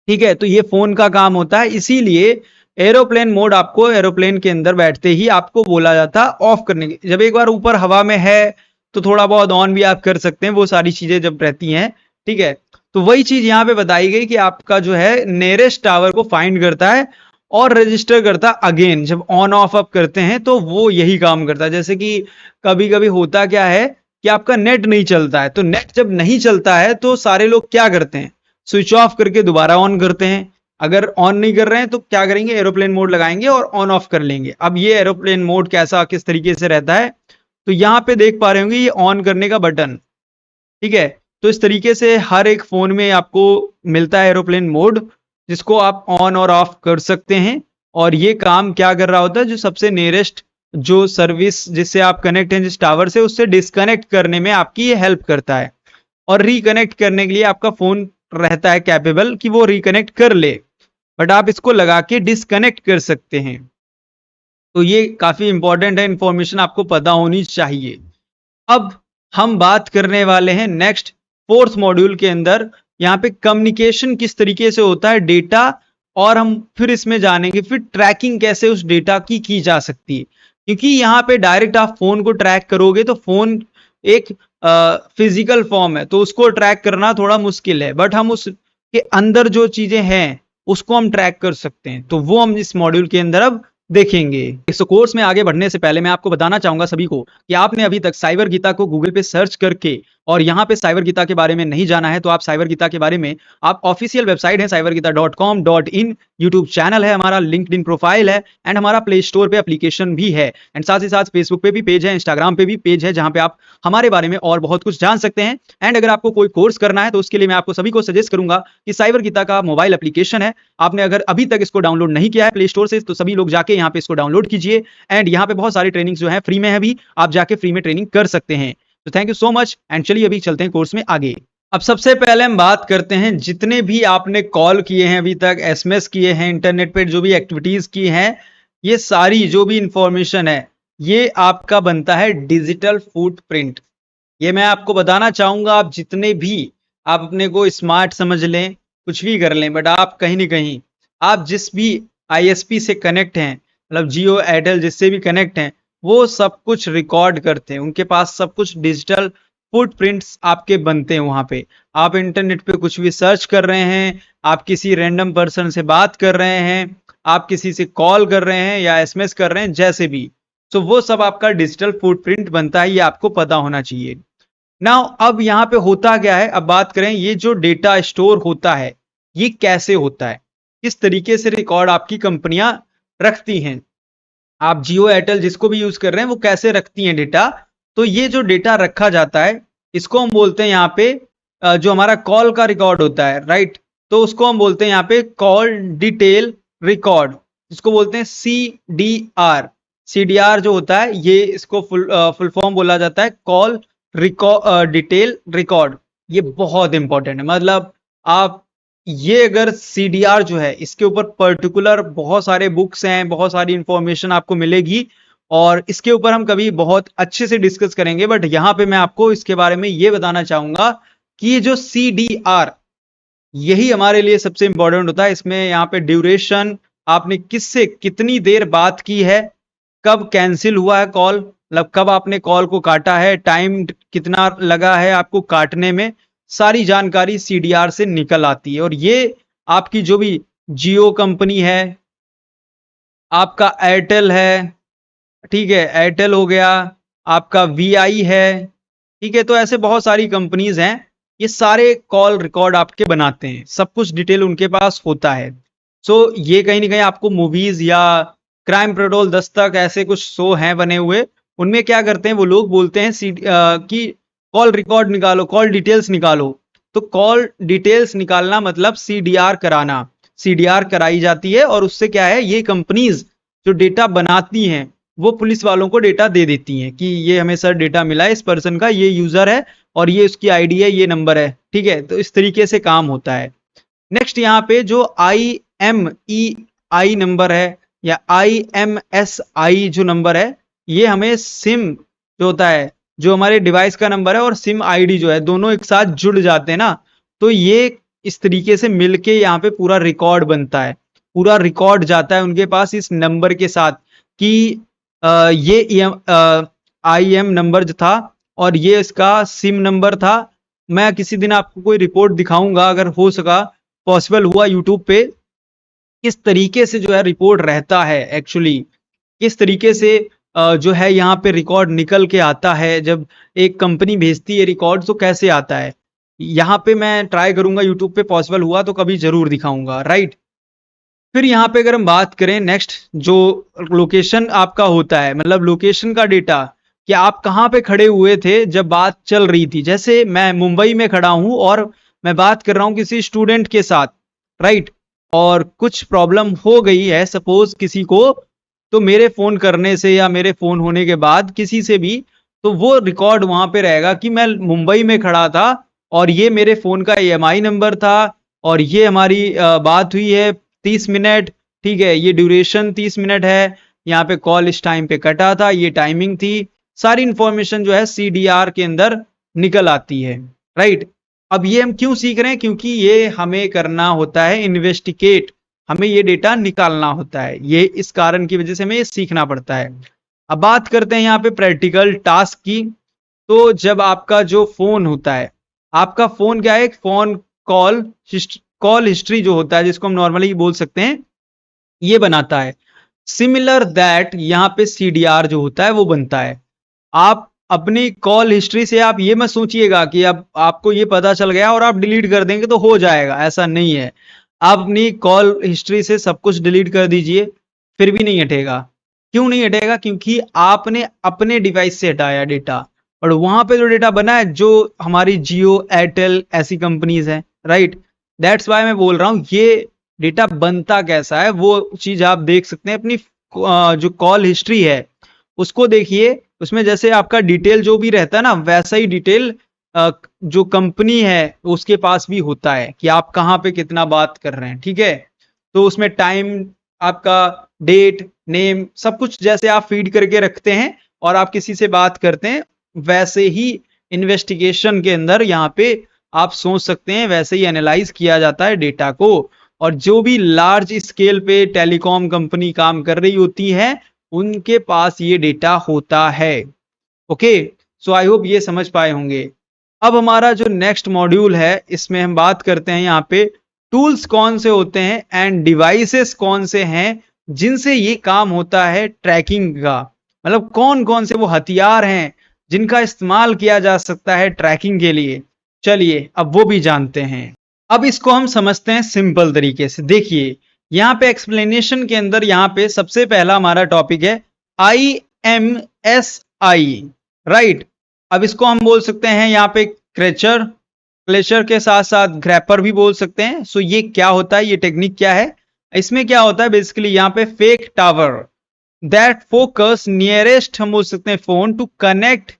ठीक है। तो ये फोन का काम होता है, इसीलिए एरोप्लेन मोड आपको एरोप्लेन के अंदर बैठते ही आपको बोला जाता है ऑफ करने की। जब एक बार ऊपर हवा में है तो थोड़ा बहुत ऑन भी आप कर सकते हैं, वो सारी चीजें जब रहती हैं, ठीक है। तो वही चीज यहाँ पे बताई गई कि आपका जो है नियरेस्ट टावर को फाइंड करता है और रजिस्टर करता है अगेन। जब ऑन ऑफ अप करते हैं तो वो यही काम करता है। जैसे कि कभी कभी होता क्या है कि आपका नेट नहीं चलता है, तो नेट जब नहीं चलता है तो सारे लोग क्या करते हैं, स्विच ऑफ करके दोबारा ऑन करते हैं। अगर ऑन नहीं कर रहे हैं तो क्या करेंगे, एरोप्लेन मोड लगाएंगे और ऑन ऑफ कर लेंगे। अब ये एरोप्लेन मोड कैसा किस तरीके से रहता है, तो यहाँ पे देख पा रहे होंगे ये ऑन करने का बटन, ठीक है, तो इस तरीके से हर एक फोन में आपको मिलता है एरोप्लेन मोड, जिसको आप ऑन और ऑफ कर सकते हैं। और ये काम क्या कर रहा होता है, जो सबसे नियरेस्ट जो सर्विस जिससे आप कनेक्ट हैं जिस टावर से, उससे डिस्कनेक्ट करने में आपकी ये हेल्प करता है। और रिकनेक्ट करने के लिए आपका फोन रहता है कैपेबल कि वो रिकनेक्ट कर ले, बट आप इसको लगा के डिस्कनेक्ट कर सकते हैं। तो ये काफी इंपॉर्टेंट है, इंफॉर्मेशन आपको पता होनी चाहिए। अब हम बात करने वाले हैं नेक्स्ट फोर्थ मॉड्यूल के अंदर, यहाँ पे कम्युनिकेशन किस तरीके से होता है डेटा, और हम फिर इसमें जानेंगे फिर ट्रैकिंग कैसे उस डेटा की जा सकती है। क्योंकि यहाँ पे डायरेक्ट आप फोन को ट्रैक करोगे तो फोन एक फिजिकल फॉर्म है, तो उसको ट्रैक करना थोड़ा मुश्किल है, बट हम उसके अंदर जो चीजें हैं उसको हम ट्रैक कर सकते हैं। तो वो हम इस मॉड्यूल के अंदर अब देखेंगे। इस कोर्स में आगे बढ़ने से पहले मैं आपको बताना चाहूंगा सभी को कि आपने अभी तक साइबर गीता को गूगल पे सर्च करके और यहाँ पे साइबर गीता के बारे में नहीं जाना है, तो आप साइबर गीता के बारे में, आप ऑफिशियल वेबसाइट है cybergita.com.in, यूट्यूब चैनल है हमारा, लिंक्डइन प्रोफाइल है, एंड हमारा प्ले स्टोर पे एप्लीकेशन भी है, एंड साथ ही साथ फेसबुक पे भी पेज है, इंस्टाग्राम पे भी पेज है, जहां पे आप हमारे बारे में और बहुत कुछ जान सकते हैं। एंड अगर आपको कोई कोर्स करना है तो उसके लिए मैं आपको सभी को सजेस्ट करूंगा कि साइबर गीता का मोबाइल एप्लीकेशन है, आपने अगर अभी तक इसको डाउनलोड नहीं किया है प्ले स्टोर से, तो सभी लोग जाके यहाँ पे इसको डाउनलोड कीजिए। एंड यहाँ पे बहुत सारी ट्रेनिंग जो है फ्री में है, भी आप जाके फ्री में ट्रेनिंग कर सकते हैं। तो thank you so much, and चलिए अभी चलते हैं कोर्स में आगे। अब सबसे पहले हम बात करते हैं, जितने भी आपने कॉल किए हैं अभी तक, एसएमएस किए हैं, इंटरनेट पे जो भी एक्टिविटीज की हैं, ये सारी जो भी इंफॉर्मेशन है ये आपका बनता है डिजिटल फुटप्रिंट। ये मैं आपको बताना चाहूंगा, आप जितने भी, आप अपने को स्मार्ट समझ लें, कुछ भी कर लें, बट आप कहीं ना कहीं, आप जिस भी आईएसपी से कनेक्ट हैं, मतलब जियो एयरटेल जिससे भी कनेक्ट हैं, वो सब कुछ रिकॉर्ड करते हैं, उनके पास सब कुछ डिजिटल फुटप्रिंट्स आपके बनते हैं। वहां पे आप इंटरनेट पे कुछ भी सर्च कर रहे हैं, आप किसी रैंडम पर्सन से बात कर रहे हैं, आप किसी से कॉल कर रहे हैं या एसएमएस कर रहे हैं, जैसे भी, तो वो सब आपका डिजिटल फुटप्रिंट बनता है, ये आपको पता होना चाहिए। नाउ अब यहाँ पे होता क्या है, अब बात करें ये जो डेटा स्टोर होता है ये कैसे होता है, किस तरीके से रिकॉर्ड आपकी कंपनियां रखती हैं, आप जियो एयरटेल जिसको भी यूज कर रहे हैं वो कैसे रखती हैं डेटा। तो ये जो डेटा रखा जाता है इसको हम बोलते हैं यहाँ पे, जो हमारा कॉल का रिकॉर्ड होता है, राइट, तो उसको हम बोलते हैं यहाँ पे कॉल डिटेल रिकॉर्ड, जिसको बोलते हैं CDR। CDR जो होता है ये, इसको फुल फॉर्म बोला जाता है कॉल डिटेल रिकॉर्ड। ये बहुत इंपॉर्टेंट है, मतलब आप ये अगर CDR जो है इसके ऊपर पर्टिकुलर बहुत सारे बुक्स हैं, बहुत सारी इंफॉर्मेशन आपको मिलेगी, और इसके ऊपर हम कभी बहुत अच्छे से डिस्कस करेंगे, बट यहाँ पे मैं आपको इसके बारे में ये बताना चाहूंगा कि ये जो CDR, यही हमारे लिए सबसे इंपॉर्टेंट होता है। इसमें यहाँ पे ड्यूरेशन, आपने किससे कितनी देर बात की है, कब कैंसिल हुआ है कॉल, मतलब कब आपने कॉल को काटा है, टाइम कितना लगा है आपको काटने में, सारी जानकारी CDR से निकल आती है। और ये आपकी जो भी जियो कंपनी है, आपका एयरटेल है, ठीक है, एयरटेल हो गया, आपका VI है, ठीक है, तो ऐसे बहुत सारी कंपनीज हैं, ये सारे कॉल रिकॉर्ड आपके बनाते हैं, सब कुछ डिटेल उनके पास होता है। सो ये कहीं ना कहीं आपको मूवीज या क्राइम पेट्रोल, दस्तक, ऐसे कुछ शो हैं बने हुए, उनमें क्या करते हैं वो लोग बोलते हैं कि कॉल रिकॉर्ड निकालो, कॉल डिटेल्स निकालो। तो कॉल डिटेल्स निकालना मतलब CDR कराना, CDR कराई जाती है, और उससे क्या है, ये कंपनीज जो डेटा बनाती हैं वो पुलिस वालों को डेटा दे देती हैं कि ये हमें सर डेटा मिला है इस पर्सन का, ये यूजर है और ये उसकी आईडी है, ये नंबर है, ठीक है, तो इस तरीके से काम होता है। नेक्स्ट यहाँ पे जो IMEI नंबर है या IMSI जो नंबर है, ये हमें सिम जो होता है, जो हमारे डिवाइस का नंबर है, और सिम आईडी जो है, दोनों एक साथ जुड़ जाते हैं ना, तो ये इस तरीके से मिलके यहाँ पे पूरा रिकॉर्ड बनता है, पूरा रिकॉर्ड जाता है उनके पास इस नंबर के साथ कि ये IM नंबर जो था और ये इसका सिम नंबर था। मैं किसी दिन आपको कोई रिपोर्ट दिखाऊंगा अगर हो सका, पॉसिबल हुआ, यूट्यूब पे किस तरीके से जो है रिपोर्ट रहता है, एक्चुअली किस तरीके से जो है यहाँ पे रिकॉर्ड निकल के आता है, जब एक कंपनी भेजती है रिकॉर्ड तो कैसे आता है, यहाँ पे मैं ट्राई करूंगा, यूट्यूब पे पॉसिबल हुआ तो कभी जरूर दिखाऊंगा, राइट। फिर यहाँ पे अगर हम बात करें नेक्स्ट, जो लोकेशन आपका होता है, मतलब लोकेशन का डेटा, कि आप कहाँ पे खड़े हुए थे जब बात चल रही थी। जैसे मैं मुंबई में खड़ा हूं और मैं बात कर रहा हूं किसी स्टूडेंट के साथ, राइट, और कुछ प्रॉब्लम हो गई है सपोज किसी को, तो मेरे फोन करने से या मेरे फोन होने के बाद किसी से भी, तो वो रिकॉर्ड वहां पे रहेगा कि मैं मुंबई में खड़ा था और ये मेरे फोन का ईएमआई नंबर था और ये हमारी बात हुई है 30 मिनट, ठीक है, ये ड्यूरेशन 30 मिनट है, यहाँ पे कॉल इस टाइम पे कटा था, ये टाइमिंग थी, सारी इंफॉर्मेशन जो है सीडीआर के अंदर निकल आती है, राइट। अब ये हम क्यों सीख रहे हैं? क्योंकि ये हमें करना होता है इन्वेस्टिगेट, हमें ये डेटा निकालना होता है, ये इस कारण की वजह से हमें ये सीखना पड़ता है। अब बात करते हैं यहाँ पे प्रैक्टिकल टास्क की। तो जब आपका जो फोन होता है, आपका फोन क्या है, एक फोन कॉल कॉल हिस्ट्री जो होता है, जिसको हम नॉर्मली बोल सकते हैं, ये बनाता है। सिमिलर दैट यहाँ पे सीडीआर जो होता है वो बनता है। आप अपनी कॉल हिस्ट्री से आप ये मत सोचिएगा कि अब आपको ये पता चल गया और आप डिलीट कर देंगे तो हो जाएगा, ऐसा नहीं है। आप अपनी कॉल हिस्ट्री से सब कुछ डिलीट कर दीजिए, फिर भी नहीं हटेगा। क्यों नहीं हटेगा? क्योंकि आपने अपने डिवाइस से हटाया डेटा, और वहां पे जो डेटा बना है, जो हमारी जियो एयरटेल ऐसी कंपनीज हैं, राइट, दैट्स वाई मैं बोल रहा हूं ये डेटा बनता कैसा है वो चीज आप देख सकते हैं। अपनी जो कॉल हिस्ट्री है उसको देखिए, उसमें जैसे आपका डिटेल जो भी रहता है ना, वैसा ही डिटेल जो कंपनी है उसके पास भी होता है कि आप कहाँ पे कितना बात कर रहे हैं, ठीक है। तो उसमें टाइम, आपका डेट, नेम, सब कुछ जैसे आप फीड करके रखते हैं और आप किसी से बात करते हैं, वैसे ही इन्वेस्टिगेशन के अंदर यहाँ पे आप सोच सकते हैं, वैसे ही एनालाइज किया जाता है डेटा को। और जो भी लार्ज स्केल पे टेलीकॉम कंपनी काम कर रही होती है, उनके पास ये डेटा होता है। ओके, सो आई होप ये समझ पाए होंगे। अब हमारा जो नेक्स्ट मॉड्यूल है, इसमें हम बात करते हैं यहाँ पे टूल्स कौन से होते हैं एंड डिवाइसेस कौन से हैं जिनसे ये काम होता है ट्रैकिंग का। मतलब कौन कौन से वो हथियार हैं जिनका इस्तेमाल किया जा सकता है ट्रैकिंग के लिए। चलिए अब वो भी जानते हैं। अब इसको हम समझते हैं सिंपल तरीके से। देखिए यहाँ पे एक्सप्लेनेशन के अंदर यहाँ पे सबसे पहला हमारा टॉपिक है IMSI, राइट। अब इसको हम बोल सकते हैं यहाँ पे क्रेचर, क्लेचर के साथ साथ ग्रैपर भी बोल सकते हैं। सो ये क्या होता है, ये टेक्निक क्या है? इसमें क्या होता है बेसिकली, यहाँ पे fake tower that focus nearest, हम बोल सकते हैं फोन टू कनेक्ट।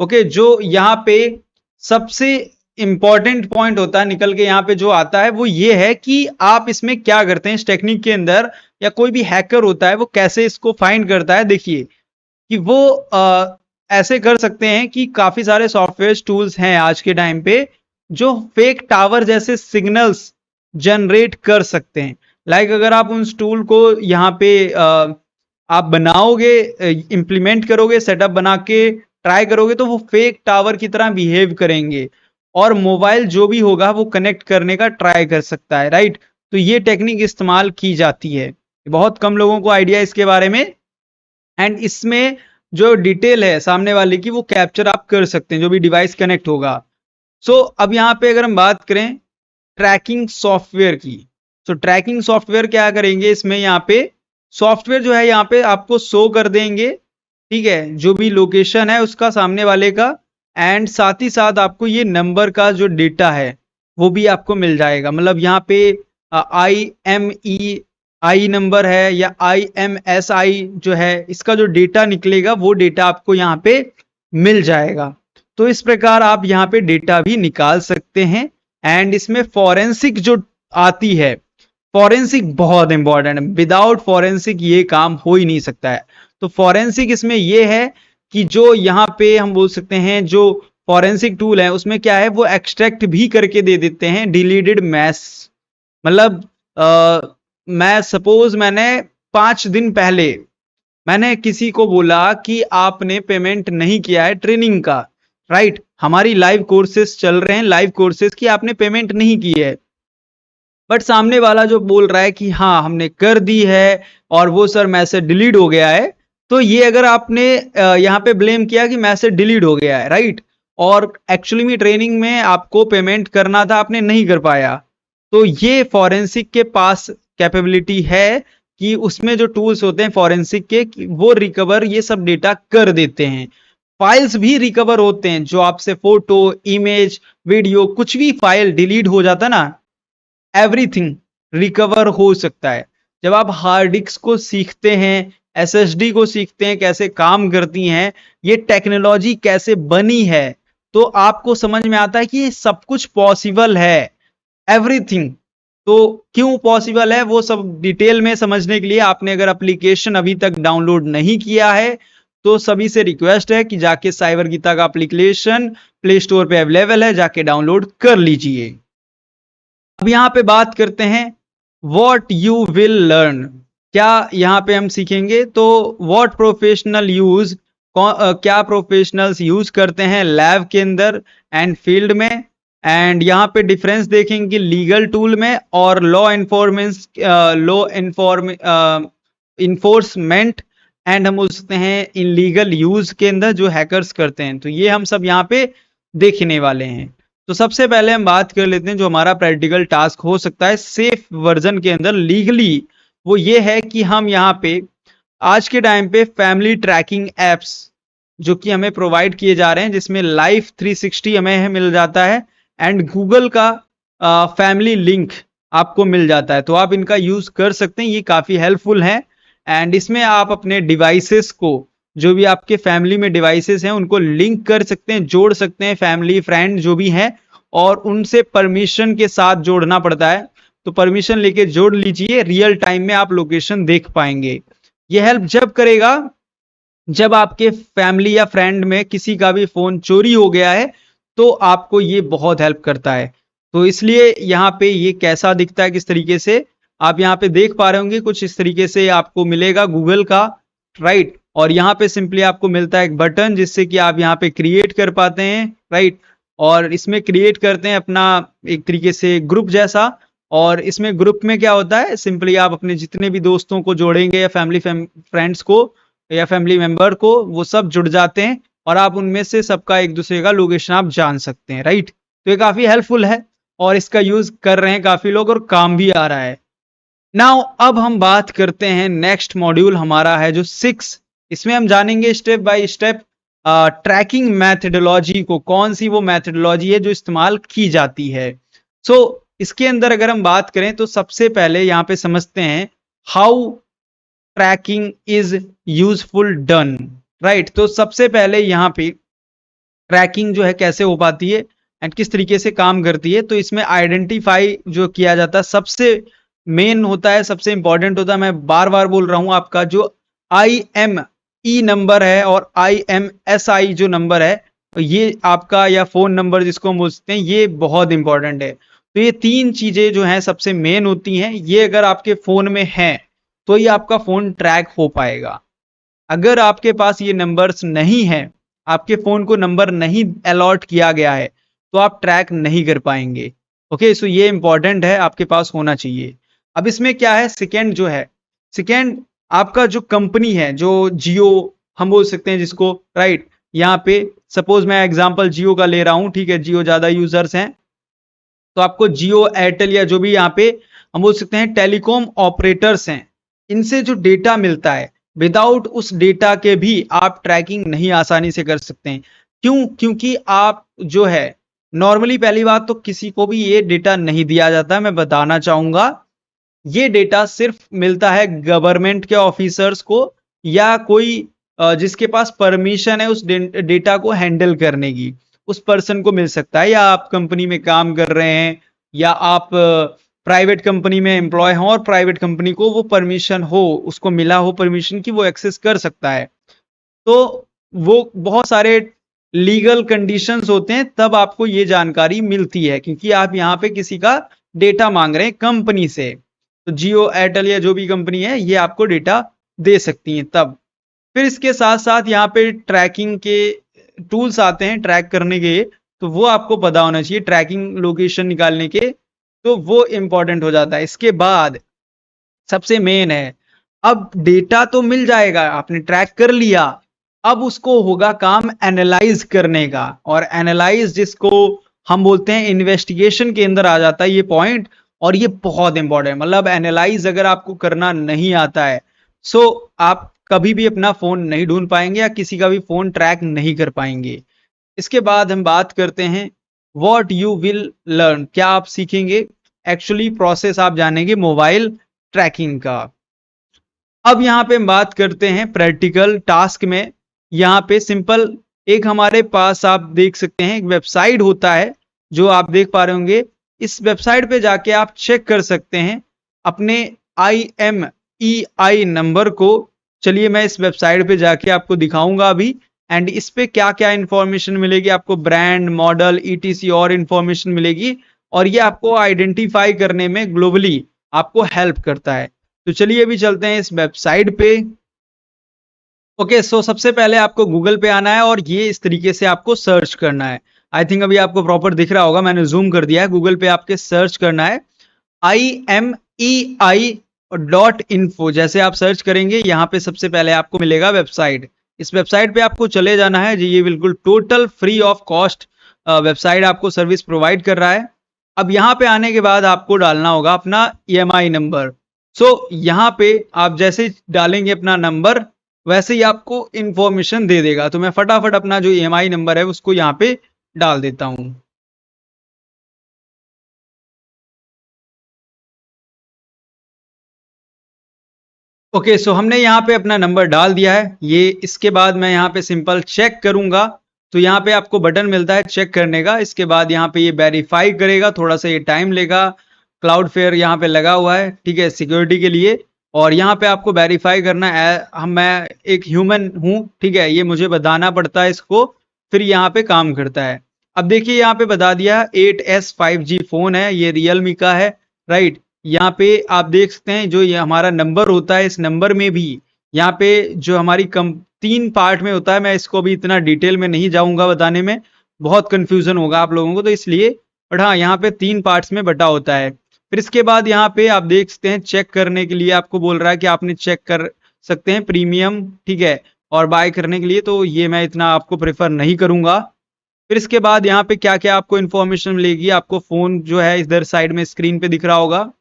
ओके, जो यहाँ पे सबसे इंपॉर्टेंट पॉइंट होता है निकल के यहाँ पे जो आता है, वो ये है कि आप इसमें क्या करते हैं इस टेक्निक के अंदर, या कोई भी हैकर होता है वो कैसे इसको फाइंड करता है। देखिए कि वो ऐसे कर सकते हैं कि काफी सारे सॉफ्टवेयर टूल्स हैं आज के टाइम पे जो फेक टावर जैसे सिग्नल्स जनरेट कर सकते हैं। लाइक अगर आप उन टूल को यहाँ पे आप बनाओगे, इंप्लीमेंट करोगे, सेटअप बना के ट्राई करोगे, तो वो फेक टावर की तरह बिहेव करेंगे और मोबाइल जो भी होगा वो कनेक्ट करने का ट्राई कर सकता है, राइट। तो ये टेक्निक इस्तेमाल की जाती है, बहुत कम लोगों को आइडिया इसके बारे में। एंड इसमें जो डिटेल है सामने वाले की वो कैप्चर आप कर सकते हैं, जो भी डिवाइस कनेक्ट होगा। सो अब यहाँ पे अगर हम बात करें ट्रैकिंग सॉफ्टवेयर की, तो ट्रैकिंग सॉफ्टवेयर क्या करेंगे इसमें, यहाँ पे सॉफ्टवेयर जो है यहाँ पे आपको शो कर देंगे, ठीक है, जो भी लोकेशन है उसका सामने वाले का, एंड साथ ही साथ आपको ये नंबर का जो डेटा है वो भी आपको मिल जाएगा। मतलब यहाँ पे IMEI नंबर है या IMSI जो है, इसका जो डेटा निकलेगा वो डेटा आपको यहाँ पे मिल जाएगा। तो इस प्रकार आप यहाँ पे डेटा भी निकाल सकते हैं। एंड इसमें फॉरेंसिक जो आती है, फॉरेंसिक बहुत इंपॉर्टेंट है, विदाउट फॉरेंसिक ये काम हो ही नहीं सकता है। तो फॉरेंसिक इसमें ये है कि जो यहाँ पे हम बोल सकते हैं जो फॉरेंसिक टूल है उसमें क्या है, वो एक्सट्रैक्ट भी करके दे देते हैं डिलीटेड मैस। मतलब मैं सपोज मैंने 5 दिन पहले मैंने किसी को बोला कि आपने पेमेंट नहीं किया है ट्रेनिंग का, राइट, हमारी लाइव कोर्सेज चल रहे हैं, लाइव कोर्सेज की आपने पेमेंट नहीं की है, बट सामने वाला जो बोल रहा है कि हाँ हमने कर दी है और वो सर मैसेज डिलीट हो गया है, तो ये अगर आपने यहाँ पे ब्लेम किया कि मैसेज डिलीट हो गया है, राइट, और एक्चुअली में ट्रेनिंग में आपको पेमेंट करना था, आपने नहीं कर पाया, तो ये फॉरेंसिक के पास कैपेबिलिटी है कि उसमें जो टूल्स होते हैं फॉरेंसिक के, वो रिकवर ये सब डेटा कर देते हैं। फाइल्स भी रिकवर होते हैं, जो आपसे फोटो, इमेज, वीडियो कुछ भी फाइल डिलीट हो जाता ना, एवरीथिंग रिकवर हो सकता है। जब आप हार्ड डिस्क को सीखते हैं, एसएसडी को सीखते हैं कैसे काम करती हैं, ये टेक्नोलॉजी कैसे बनी है, तो आपको समझ में आता है कि ये सब कुछ पॉसिबल है, एवरीथिंग। तो क्यों पॉसिबल है वो सब डिटेल में समझने के लिए आपने अगर एप्लीकेशन अभी तक डाउनलोड नहीं किया है तो सभी से रिक्वेस्ट है कि जाके साइबर गीता का एप्लीकेशन प्ले स्टोर पे अवेलेबल है, जाके डाउनलोड कर लीजिए। अब यहाँ पे बात करते हैं वॉट यू विल लर्न। क्या यहाँ पे हम सीखेंगे, तो वॉट प्रोफेशनल यूज, क्या प्रोफेशनल्स यूज करते हैं लैब के अंदर एंड फील्ड में, एंड यहाँ पे डिफरेंस देखेंगे लीगल टूल में और लॉ इन्फोर्समेंट एंड हम बोलते हैं इन लीगल यूज के अंदर जो हैकर्स करते हैं, तो ये हम सब यहाँ पे देखने वाले हैं। तो सबसे पहले हम बात कर लेते हैं जो हमारा प्रैक्टिकल टास्क हो सकता है सेफ वर्जन के अंदर लीगली, वो ये है कि हम यहाँ पे आज के टाइम पे फैमिली ट्रैकिंग एप्स जो कि हमें प्रोवाइड किए जा रहे हैं, जिसमें लाइफ 360 हमें मिल जाता है एंड गूगल का फैमिली लिंक आपको मिल जाता है, तो आप इनका यूज कर सकते हैं, ये काफी हेल्पफुल है। एंड इसमें आप अपने डिवाइसेस को, जो भी आपके फैमिली में डिवाइसेस हैं उनको लिंक कर सकते हैं, जोड़ सकते हैं, फैमिली फ्रेंड जो भी हैं, और उनसे परमिशन के साथ जोड़ना पड़ता है, तो परमिशन लेके जोड़ लीजिए, रियल टाइम में आप लोकेशन देख पाएंगे। ये हेल्प जब करेगा जब आपके फैमिली या फ्रेंड में किसी का भी फोन चोरी हो गया है, तो आपको ये बहुत हेल्प करता है। तो इसलिए यहाँ पे ये कैसा दिखता है, किस तरीके से आप यहाँ पे देख पा रहे होंगे, कुछ इस तरीके से आपको मिलेगा गूगल का, राइट। और यहाँ पे सिंपली आपको मिलता है एक बटन जिससे कि आप यहाँ पे क्रिएट कर पाते हैं, राइट। और इसमें क्रिएट करते हैं अपना एक तरीके से ग्रुप जैसा, और इसमें ग्रुप में क्या होता है, सिंपली आप अपने जितने भी दोस्तों को जोड़ेंगे या फैमिली फ्रेंड्स को या फैमिली मेंबर को, वो सब जुड़ जाते हैं और आप उनमें से सबका एक दूसरे का लोकेशन आप जान सकते हैं, राइट। तो ये काफी हेल्पफुल है और इसका यूज कर रहे हैं काफी लोग और काम भी आ रहा है। नाउ अब हम बात करते हैं, नेक्स्ट मॉड्यूल हमारा है जो 6, इसमें हम जानेंगे step by step trekking methodology को, कौन सी वो मैथडोलॉजी है जो इस्तेमाल की जाती है। सो इसके अंदर अगर हम बात करें तो सबसे पहले यहाँ पे समझते हैं how tracking is useful done, right. तो सबसे पहले यहाँ पे ट्रैकिंग जो है कैसे हो पाती है एंड किस तरीके से काम करती है, तो इसमें आइडेंटिफाई जो किया जाता है सबसे मेन होता है, सबसे इंपॉर्टेंट होता है, मैं बार बार बोल रहा हूं, आपका जो IME नंबर है और IMSI जो नंबर है, ये आपका या फोन नंबर जिसको हम बोलते हैं, ये बहुत इंपॉर्टेंट है। तो ये तीन चीजें जो हैं सबसे मेन होती हैं, ये अगर आपके फोन में है तो ये आपका फोन ट्रैक हो पाएगा। अगर आपके पास ये नंबर्स नहीं है, आपके फोन को नंबर नहीं अलॉट किया गया है, तो आप ट्रैक नहीं कर पाएंगे। ओके, सो ये इंपॉर्टेंट है, आपके पास होना चाहिए। अब इसमें क्या है, सेकेंड जो है, सेकेंड आपका जो कंपनी है, जो जियो हम बोल सकते हैं जिसको, राइट। यहाँ पे सपोज मैं एग्जांपल जियो का ले रहा हूँ, ठीक है, जियो ज्यादा यूजर्स हैं, तो आपको जियो, एयरटेल या जो भी यहाँ पे हम बोल सकते हैं टेलीकॉम ऑपरेटर्स हैं, इनसे जो डेटा मिलता है, विदाउट उस डेटा के भी आप ट्रैकिंग नहीं आसानी से कर सकते हैं। क्यों? क्योंकि आप जो है नॉर्मली, पहली बात तो किसी को भी ये डेटा नहीं दिया जाता, मैं बताना चाहूंगा, ये डेटा सिर्फ मिलता है गवर्नमेंट के ऑफिसर्स को या कोई जिसके पास परमिशन है उस डेटा को हैंडल करने की, उस पर्सन को मिल सकता है। या आप कंपनी में काम कर रहे हैं या आप प्राइवेट कंपनी में एम्प्लॉय हो और प्राइवेट कंपनी को वो परमिशन हो, उसको मिला हो परमिशन की, वो एक्सेस कर सकता है। तो वो बहुत सारे लीगल कंडीशंस होते हैं, तब आपको ये जानकारी मिलती है, क्योंकि आप यहाँ पे किसी का डेटा मांग रहे हैं कंपनी से। तो जियो, एयरटेल या जो भी कंपनी है, ये आपको डेटा दे सकती है तब। फिर इसके साथ साथ यहाँ पे ट्रैकिंग के टूल्स आते हैं ट्रैक करने के, तो वो आपको पता होना चाहिए, ट्रैकिंग लोकेशन निकालने के, तो वो इंपॉर्टेंट हो जाता है। इसके बाद सबसे मेन है, अब डेटा तो मिल जाएगा, आपने ट्रैक कर लिया, अब उसको होगा काम एनालाइज करने का, और एनालाइज जिसको हम बोलते हैं इन्वेस्टिगेशन के अंदर आ जाता है ये पॉइंट, और ये बहुत इंपॉर्टेंट, मतलब एनालाइज अगर आपको करना नहीं आता है, सो आप कभी भी अपना फोन नहीं ढूंढ पाएंगे या किसी का भी फोन ट्रैक नहीं कर पाएंगे। इसके बाद हम बात करते हैं व्हाट यू विल लर्न, क्या आप सीखेंगे। एक्चुअली प्रोसेस आप जानेंगे मोबाइल ट्रैकिंग का। अब यहाँ पे हम बात करते हैं प्रैक्टिकल टास्क में। यहाँ पे सिंपल एक हमारे पास आप देख सकते हैं एक वेबसाइट होता है जो आप देख पा रहे होंगे। इस वेबसाइट पे जाके आप चेक कर सकते हैं अपने IMEI नंबर को। चलिए मैं इस वेबसाइट पे जाके आपको दिखाऊंगा अभी। एंड इस पे क्या क्या इंफॉर्मेशन मिलेगी आपको, ब्रांड, मॉडल, ETC और इंफॉर्मेशन मिलेगी। और ये आपको आइडेंटिफाई करने में ग्लोबली आपको हेल्प करता है। तो चलिए अभी चलते हैं इस वेबसाइट पे। ओके, सो सबसे पहले आपको गूगल पे आना है और ये इस तरीके से आपको सर्च करना है। आई थिंक अभी आपको प्रॉपर दिख रहा होगा, मैंने जूम कर दिया है। गूगल पे आपके सर्च करना है IMEI.info। जैसे आप सर्च करेंगे यहाँ पे सबसे पहले आपको मिलेगा वेबसाइट। इस वेबसाइट पे आपको चले जाना है जी। ये बिल्कुल total free of cost website आपको सर्विस प्रोवाइड कर रहा है। अब यहाँ पे आने के बाद आपको डालना होगा अपना EMI नंबर। सो यहाँ पे आप जैसे डालेंगे अपना नंबर वैसे ही आपको इंफॉर्मेशन दे देगा। तो मैं फटाफट अपना जो EMI नंबर है उसको यहाँ पे डाल देता हूँ। ओके, सो हमने यहाँ पे अपना नंबर डाल दिया है। ये इसके बाद मैं यहाँ पे सिंपल चेक करूंगा तो यहाँ पे आपको बटन मिलता है चेक करने का। इसके बाद यहाँ पे ये वेरीफाई करेगा, थोड़ा सा ये टाइम लेगा। क्लाउड फेयर यहाँ पे लगा हुआ है, ठीक है, सिक्योरिटी के लिए। और यहाँ पे आपको वेरीफाई करना है। मैं एक ह्यूमन हूँ, ठीक है, ये मुझे बताना पड़ता है इसको, फिर यहाँ पे काम करता है। अब देखिए यहाँ पे बता दिया 8S 5G फोन है, ये रियलमी का है, राइट। यहाँ पे आप देख सकते हैं जो ये हमारा नंबर होता है, इस नंबर में भी यहाँ पे जो हमारी कम 3 पार्ट में होता है। मैं इसको भी इतना डिटेल में नहीं जाऊंगा बताने में, बहुत कंफ्यूजन होगा आप लोगों को, तो इसलिए। बट हाँ, यहाँ पे 3 पार्ट्स में बटा होता है। फिर इसके बाद यहाँ पे आप देख सकते हैं चेक करने के लिए आपको बोल रहा है कि आपने चेक कर सकते हैं प्रीमियम, ठीक है, और बाय करने के लिए। तो ये मैं इतना आपको प्रेफर नहीं करूंगा। फिर इसके बाद यहाँ पे क्या क्या आपको इन्फॉर्मेशन मिलेगी। आपको फोन जो है इधर साइड में स्क्रीन पे दिख रहा होगा।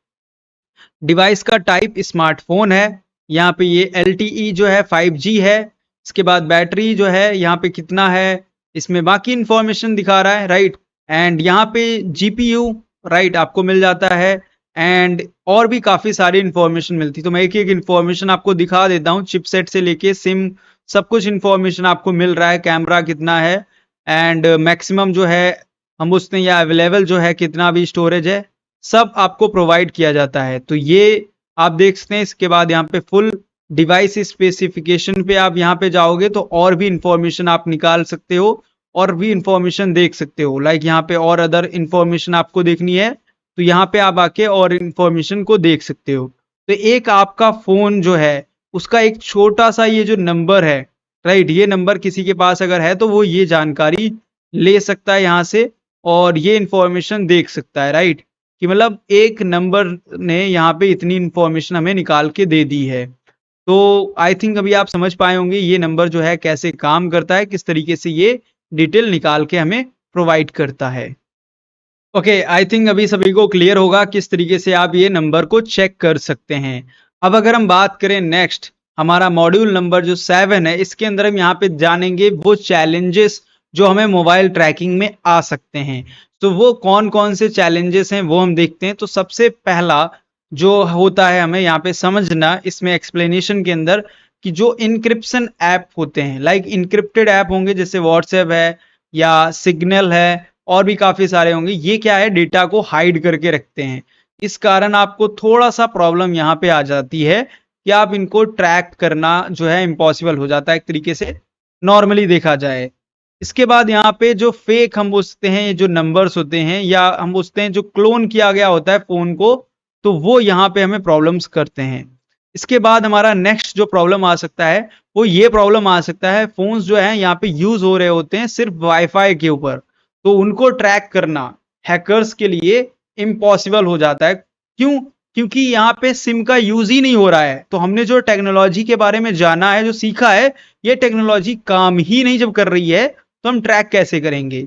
डिवाइस का टाइप स्मार्टफोन है। यहाँ पे ये LTE जो है 5G है। इसके बाद बैटरी जो है यहाँ पे कितना है, इसमें बाकी इंफॉर्मेशन दिखा रहा है, राइट। एंड यहाँ पे GPU, राइट, आपको मिल जाता है। एंड और भी काफी सारी इंफॉर्मेशन मिलती, तो मैं एक एक इंफॉर्मेशन आपको दिखा देता हूँ। चिपसेट से लेके सिम, सब कुछ इंफॉर्मेशन आपको मिल रहा है। कैमरा कितना है एंड मैक्सिमम जो है हम उसने या अवेलेबल जो है कितना भी स्टोरेज है, सब आपको प्रोवाइड किया जाता है। तो ये आप देख सकते हैं। इसके बाद यहाँ पे फुल डिवाइस स्पेसिफिकेशन पे आप यहाँ पे जाओगे तो और भी इंफॉर्मेशन आप निकाल सकते हो और भी इंफॉर्मेशन देख सकते हो। लाइक यहाँ पे और अदर इंफॉर्मेशन आपको देखनी है तो यहाँ पे आप आके और इंफॉर्मेशन को देख सकते हो। तो एक आपका फोन जो है उसका एक छोटा सा ये जो नंबर है, राइट, ये नंबर किसी के पास अगर है तो वो ये जानकारी ले सकता है यहाँ से और ये इंफॉर्मेशन देख सकता है, राइट। कि मतलब एक नंबर ने यहाँ पे इतनी इंफॉर्मेशन हमें निकाल के दे दी है। तो आई थिंक अभी आप समझ पाए होंगे ये नंबर जो है कैसे काम करता है, किस तरीके से ये डिटेल निकाल के हमें प्रोवाइड करता है। ओके, आई थिंक अभी सभी को क्लियर होगा किस तरीके से आप ये नंबर को चेक कर सकते हैं। अब अगर हम बात करें नेक्स्ट, हमारा मॉड्यूल नंबर जो 7 है, इसके अंदर हम यहाँ पे जानेंगे वो चैलेंजेस जो हमें मोबाइल ट्रैकिंग में आ सकते हैं। तो वो कौन कौन से चैलेंजेस हैं वो हम देखते हैं। तो सबसे पहला जो होता है हमें यहाँ पे समझना इसमें एक्सप्लेनेशन के अंदर, कि जो इनक्रिप्शन ऐप होते हैं, लाइक इनक्रिप्टेड ऐप होंगे जैसे व्हाट्सएप है या सिग्नल है और भी काफी सारे होंगे, ये क्या है, डेटा को हाइड करके रखते हैं। इस कारण आपको थोड़ा सा प्रॉब्लम यहाँ पे आ जाती है कि आप इनको ट्रैक करना जो है इम्पॉसिबल हो जाता है एक तरीके से, नॉर्मली देखा जाए। इसके बाद यहाँ पे जो फेक हम पूछते हैं, जो नंबर्स होते हैं या हम पूछते हैं जो क्लोन किया गया होता है फोन को, तो वो यहाँ पे हमें प्रॉब्लम्स करते हैं। इसके बाद हमारा नेक्स्ट जो प्रॉब्लम आ सकता है वो ये प्रॉब्लम आ सकता है, फोन्स जो है यहाँ पे यूज हो रहे होते हैं सिर्फ वाईफाई के ऊपर, तो उनको ट्रैक करना हैकर्स के लिए इम्पॉसिबल हो जाता है। क्यों? क्योंकि यहाँ पे सिम का यूज ही नहीं हो रहा है। तो हमने जो टेक्नोलॉजी के बारे में जाना है, जो सीखा है, ये टेक्नोलॉजी काम ही नहीं जब कर रही है तो हम ट्रैक कैसे करेंगे।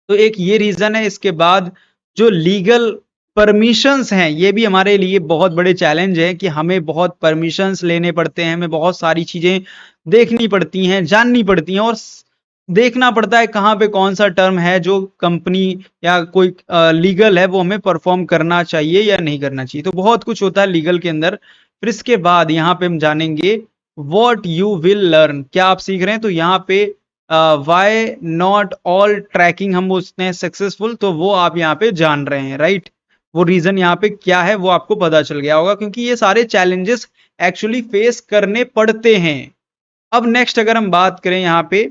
तो एक ये रीजन है। इसके बाद जो लीगल परमिशंस हैं, ये भी हमारे लिए बहुत बड़े चैलेंज है कि हमें बहुत परमिशंस लेने पड़ते हैं, हमें बहुत सारी चीजें देखनी पड़ती हैं, जाननी पड़ती हैं और देखना पड़ता है कहाँ पे कौन सा टर्म है जो कंपनी या कोई लीगल है वो हमें परफॉर्म करना चाहिए या नहीं करना चाहिए। तो बहुत कुछ होता है लीगल के अंदर। फिर इसके बाद यहाँ पे हम जानेंगे वॉट यू विल लर्न, क्या आप सीख रहे हैं। तो यहाँ पे वाई नॉट ऑल ट्रैकिंग हम पूछते हैं सक्सेसफुल, तो वो आप यहाँ पे जान रहे हैं, राइट। वो रीजन यहाँ पे क्या है वो आपको पता चल गया होगा, क्योंकि ये सारे चैलेंजेस एक्चुअली फेस करने पड़ते हैं। अब नेक्स्ट अगर हम बात करें यहाँ पे,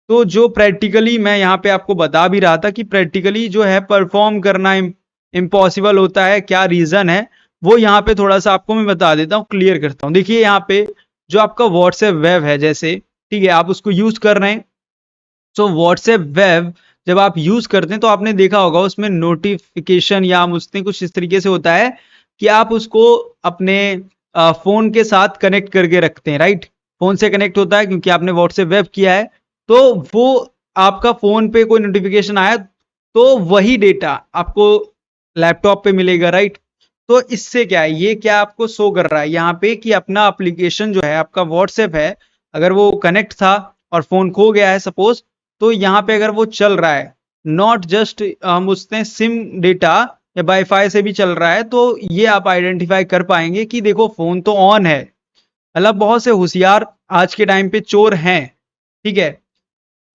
तो जो प्रैक्टिकली मैं यहाँ पे आपको बता भी रहा था कि प्रैक्टिकली जो है परफॉर्म करना इम्पॉसिबल होता है, क्या रीजन है वो यहाँ पे थोड़ा सा आपको मैं बता देता हूँ, क्लियर करता हूँ। देखिए यहाँ पे जो आपका व्हाट्सएप वेब है, जैसे ठीक है आप उसको यूज कर रहे हैं। सो व्हाट्सएप वेब जब आप यूज करते हैं तो आपने देखा होगा उसमें नोटिफिकेशन या हम उसमें कुछ इस तरीके से होता है कि आप उसको अपने फोन के साथ कनेक्ट करके रखते हैं, राइट। फोन से कनेक्ट होता है क्योंकि आपने व्हाट्सएप वेब किया है, तो वो आपका फोन पे कोई नोटिफिकेशन आया तो वही डेटा आपको लैपटॉप पे मिलेगा, राइट। तो इससे क्या है, ये क्या आपको शो कर रहा है यहाँ पे कि अपना एप्लीकेशन जो है आपका व्हाट्सएप है, अगर वो कनेक्ट था और फोन खो गया है सपोज, तो यहाँ पे अगर वो चल रहा है, नॉट जस्ट हम उसने सिम डेटा या वाईफाई से भी चल रहा है, तो ये आप आइडेंटिफाई कर पाएंगे कि देखो फोन तो ऑन है। मतलब बहुत से होशियार आज के टाइम पे चोर हैं, ठीक है।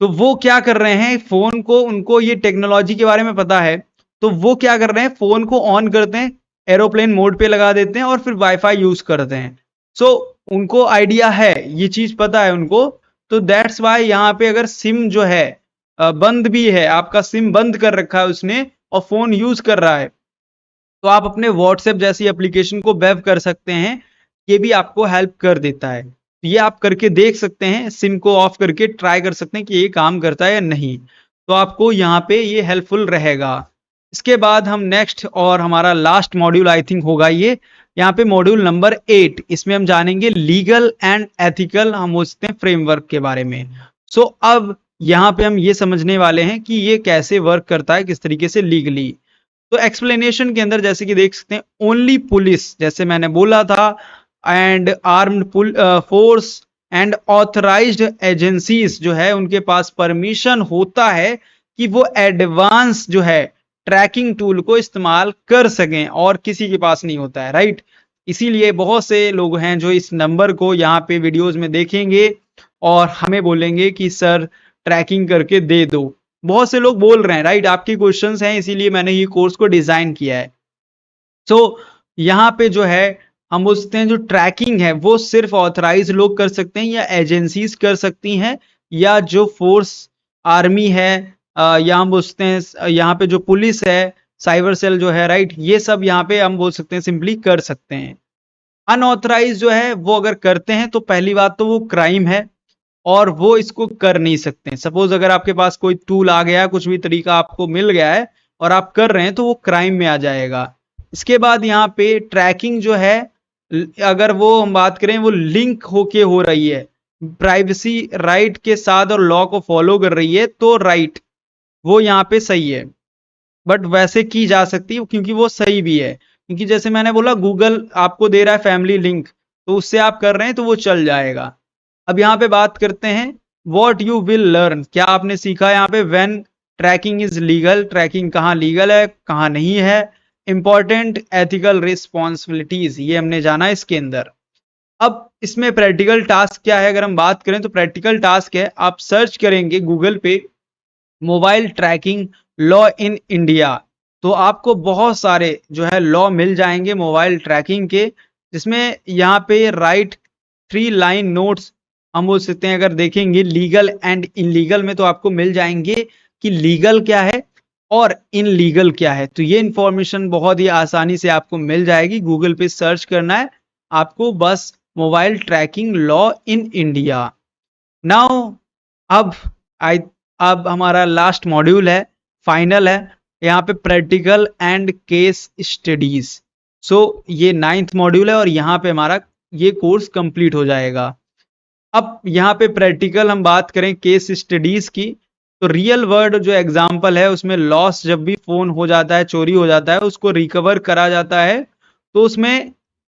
तो वो क्या कर रहे हैं, फोन को, उनको ये टेक्नोलॉजी के बारे में पता है, तो वो क्या कर रहे हैं, फोन को ऑन करते हैं, एरोप्लेन मोड पे लगा देते हैं और फिर वाईफाई यूज करते हैं। सो उनको आइडिया है, ये चीज पता है उनको। तो दैट्स वाई यहाँ पे अगर सिम जो है बंद भी है, आपका सिम बंद कर रखा है उसने और फोन यूज कर रहा है, तो आप अपने व्हाट्सएप जैसी एप्लीकेशन को वेब कर सकते हैं। ये भी आपको हेल्प कर देता है। तो ये आप करके देख सकते हैं, सिम को ऑफ करके ट्राई कर सकते हैं कि ये काम करता है या नहीं। तो आपको यहाँ पे ये हेल्पफुल रहेगा। इसके बाद हम नेक्स्ट और हमारा लास्ट मॉड्यूल आई थिंक होगा ये, यहाँ पे मॉड्यूल नंबर 8, इसमें हम जानेंगे लीगल एंड एथिकल हम उसके फ्रेमवर्क के बारे में। सो अब यहाँ पे हम ये समझने वाले हैं कि ये कैसे वर्क करता है, किस तरीके से लीगली। तो एक्सप्लेनेशन के अंदर जैसे कि देख सकते हैं, ओनली पुलिस, जैसे मैंने बोला था, and armed force and authorised agencies जो है उनके पास परमिशन होता है कि वो एडवांस जो है ट्रैकिंग टूल को इस्तेमाल कर सकें, और किसी के पास नहीं होता है, राइट। इसीलिए बहुत से लोग हैं जो इस नंबर को यहाँ पे वीडियोस में देखेंगे और हमें बोलेंगे कि सर ट्रैकिंग करके दे दो। बहुत से लोग बोल रहे हैं, राइट, आपके क्वेश्चंस हैं, इसीलिए मैंने ये कोर्स को डिजाइन किया है। सो यहाँ पे जो है हम बोलते हैं जो ट्रैकिंग है वो सिर्फ ऑथराइज लोग कर सकते हैं या एजेंसीज कर सकती हैं, या जो फोर्स आर्मी है, या हम बोलते हैं यहाँ पे जो पुलिस है, साइबर सेल जो है, राइट, ये सब यहाँ पे हम बोल सकते हैं सिंपली कर सकते हैं। अनऑथराइज जो है वो अगर करते हैं तो पहली बात तो वो क्राइम है और वो इसको कर नहीं सकते। सपोज अगर आपके पास कोई टूल आ गया, कुछ भी तरीका आपको मिल गया है और आप कर रहे हैं, तो वो क्राइम में आ जाएगा। इसके बाद यहाँ पे ट्रैकिंग जो है, अगर वो हम बात करें वो लिंक होके हो रही है प्राइवेसी राइट के साथ और लॉ को फॉलो कर रही है, तो राइट वो यहाँ पे सही है। बट वैसे की जा सकती है क्योंकि वो सही भी है, क्योंकि जैसे मैंने बोला गूगल आपको दे रहा है फैमिली लिंक, तो उससे आप कर रहे हैं तो वो चल जाएगा। अब यहाँ पे बात करते हैं वॉट यू विल लर्न, क्या आपने सीखा यहाँ पे। When tracking is legal, tracking कहाँ लीगल है कहाँ नहीं है। इंपॉर्टेंट एथिकल रिस्पॉन्सिबिलिटीज, ये हमने जाना इसके अंदर। अब इसमें प्रैक्टिकल टास्क क्या है, अगर हम बात करें तो प्रैक्टिकल टास्क है, आप सर्च करेंगे गूगल पे mobile trekking law in India, तो आपको बहुत सारे जो है लॉ मिल जाएंगे मोबाइल ट्रैकिंग के, जिसमें यहाँ पे राइट 3 लाइन नोट्स हम बोल सकते हैं। अगर देखेंगे लीगल एंड इनलीगल में, तो आपको मिल जाएंगे कि लीगल क्या है और इनलीगल क्या है। तो ये इंफॉर्मेशन बहुत ही आसानी से आपको मिल जाएगी, गूगल पे सर्च करना है आपको बस, mobile trekking law in India. Now अब आई अब हमारा लास्ट मॉड्यूल है, फाइनल है, यहाँ पे प्रैक्टिकल एंड केस स्टडीज। सो ये 9th मॉड्यूल है और यहाँ पे हमारा ये कोर्स कंप्लीट हो जाएगा। अब यहाँ पे प्रैक्टिकल हम बात करें केस स्टडीज की, तो रियल वर्ल्ड जो एग्जाम्पल है उसमें लॉस जब भी फोन हो जाता है, चोरी हो जाता है, उसको रिकवर करा जाता है। तो उसमें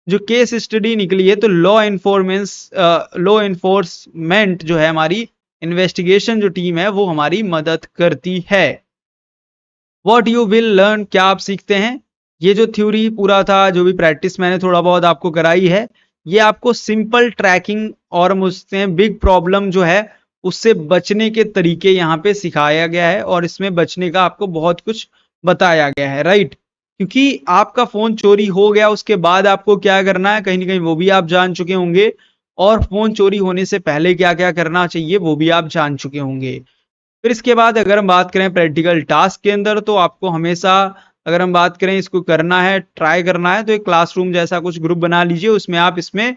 जो केस स्टडी निकली है, तो लॉ इन्फोर्समेंट जो है, हमारी इन्वेस्टिगेशन जो टीम है वो हमारी मदद करती है। व्हाट यू विल लर्न, क्या आप सीखते हैं? ये जो थ्योरी पूरा था, जो भी प्रैक्टिस मैंने थोड़ा बहुत आपको कराई है, ये आपको सिंपल ट्रैकिंग और मुझसे बिग प्रॉब्लम जो है उससे बचने के तरीके यहाँ पे सिखाया गया है, और इसमें बचने का आपको बहुत कुछ बताया गया है, राइट? क्योंकि आपका फोन चोरी हो गया, उसके बाद आपको क्या करना है, कहीं ना कहीं वो भी आप जान चुके होंगे, और फोन चोरी होने से पहले क्या क्या करना चाहिए वो भी आप जान चुके होंगे। फिर इसके बाद अगर हम बात करें प्रैक्टिकल टास्क के अंदर, तो आपको हमेशा, अगर हम बात करें इसको करना है, ट्राई करना है, तो एक क्लासरूम जैसा कुछ ग्रुप बना लीजिए, उसमें आप इसमें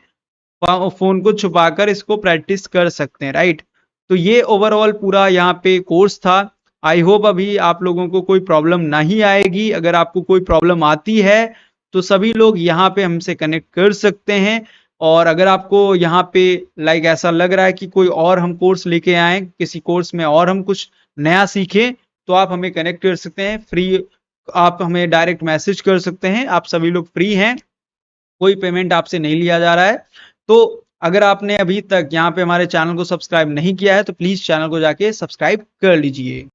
फोन को छुपाकर इसको प्रैक्टिस कर सकते हैं, राइट? तो ये ओवरऑल पूरा यहाँ पे कोर्स था। आई होप अभी आप लोगों को कोई प्रॉब्लम नहीं आएगी। अगर आपको कोई प्रॉब्लम आती है तो सभी लोग यहाँ पे हमसे कनेक्ट कर सकते हैं। और अगर आपको यहाँ पे लाइक ऐसा लग रहा है कि कोई और हम कोर्स लेके आए, किसी कोर्स में और हम कुछ नया सीखें, तो आप हमें कनेक्ट कर सकते हैं फ्री। आप हमें डायरेक्ट मैसेज कर सकते हैं, आप सभी लोग फ्री हैं, कोई पेमेंट आपसे नहीं लिया जा रहा है। तो अगर आपने अभी तक यहाँ पे हमारे चैनल को सब्सक्राइब नहीं किया है तो प्लीज चैनल को जाके सब्सक्राइब कर लीजिए।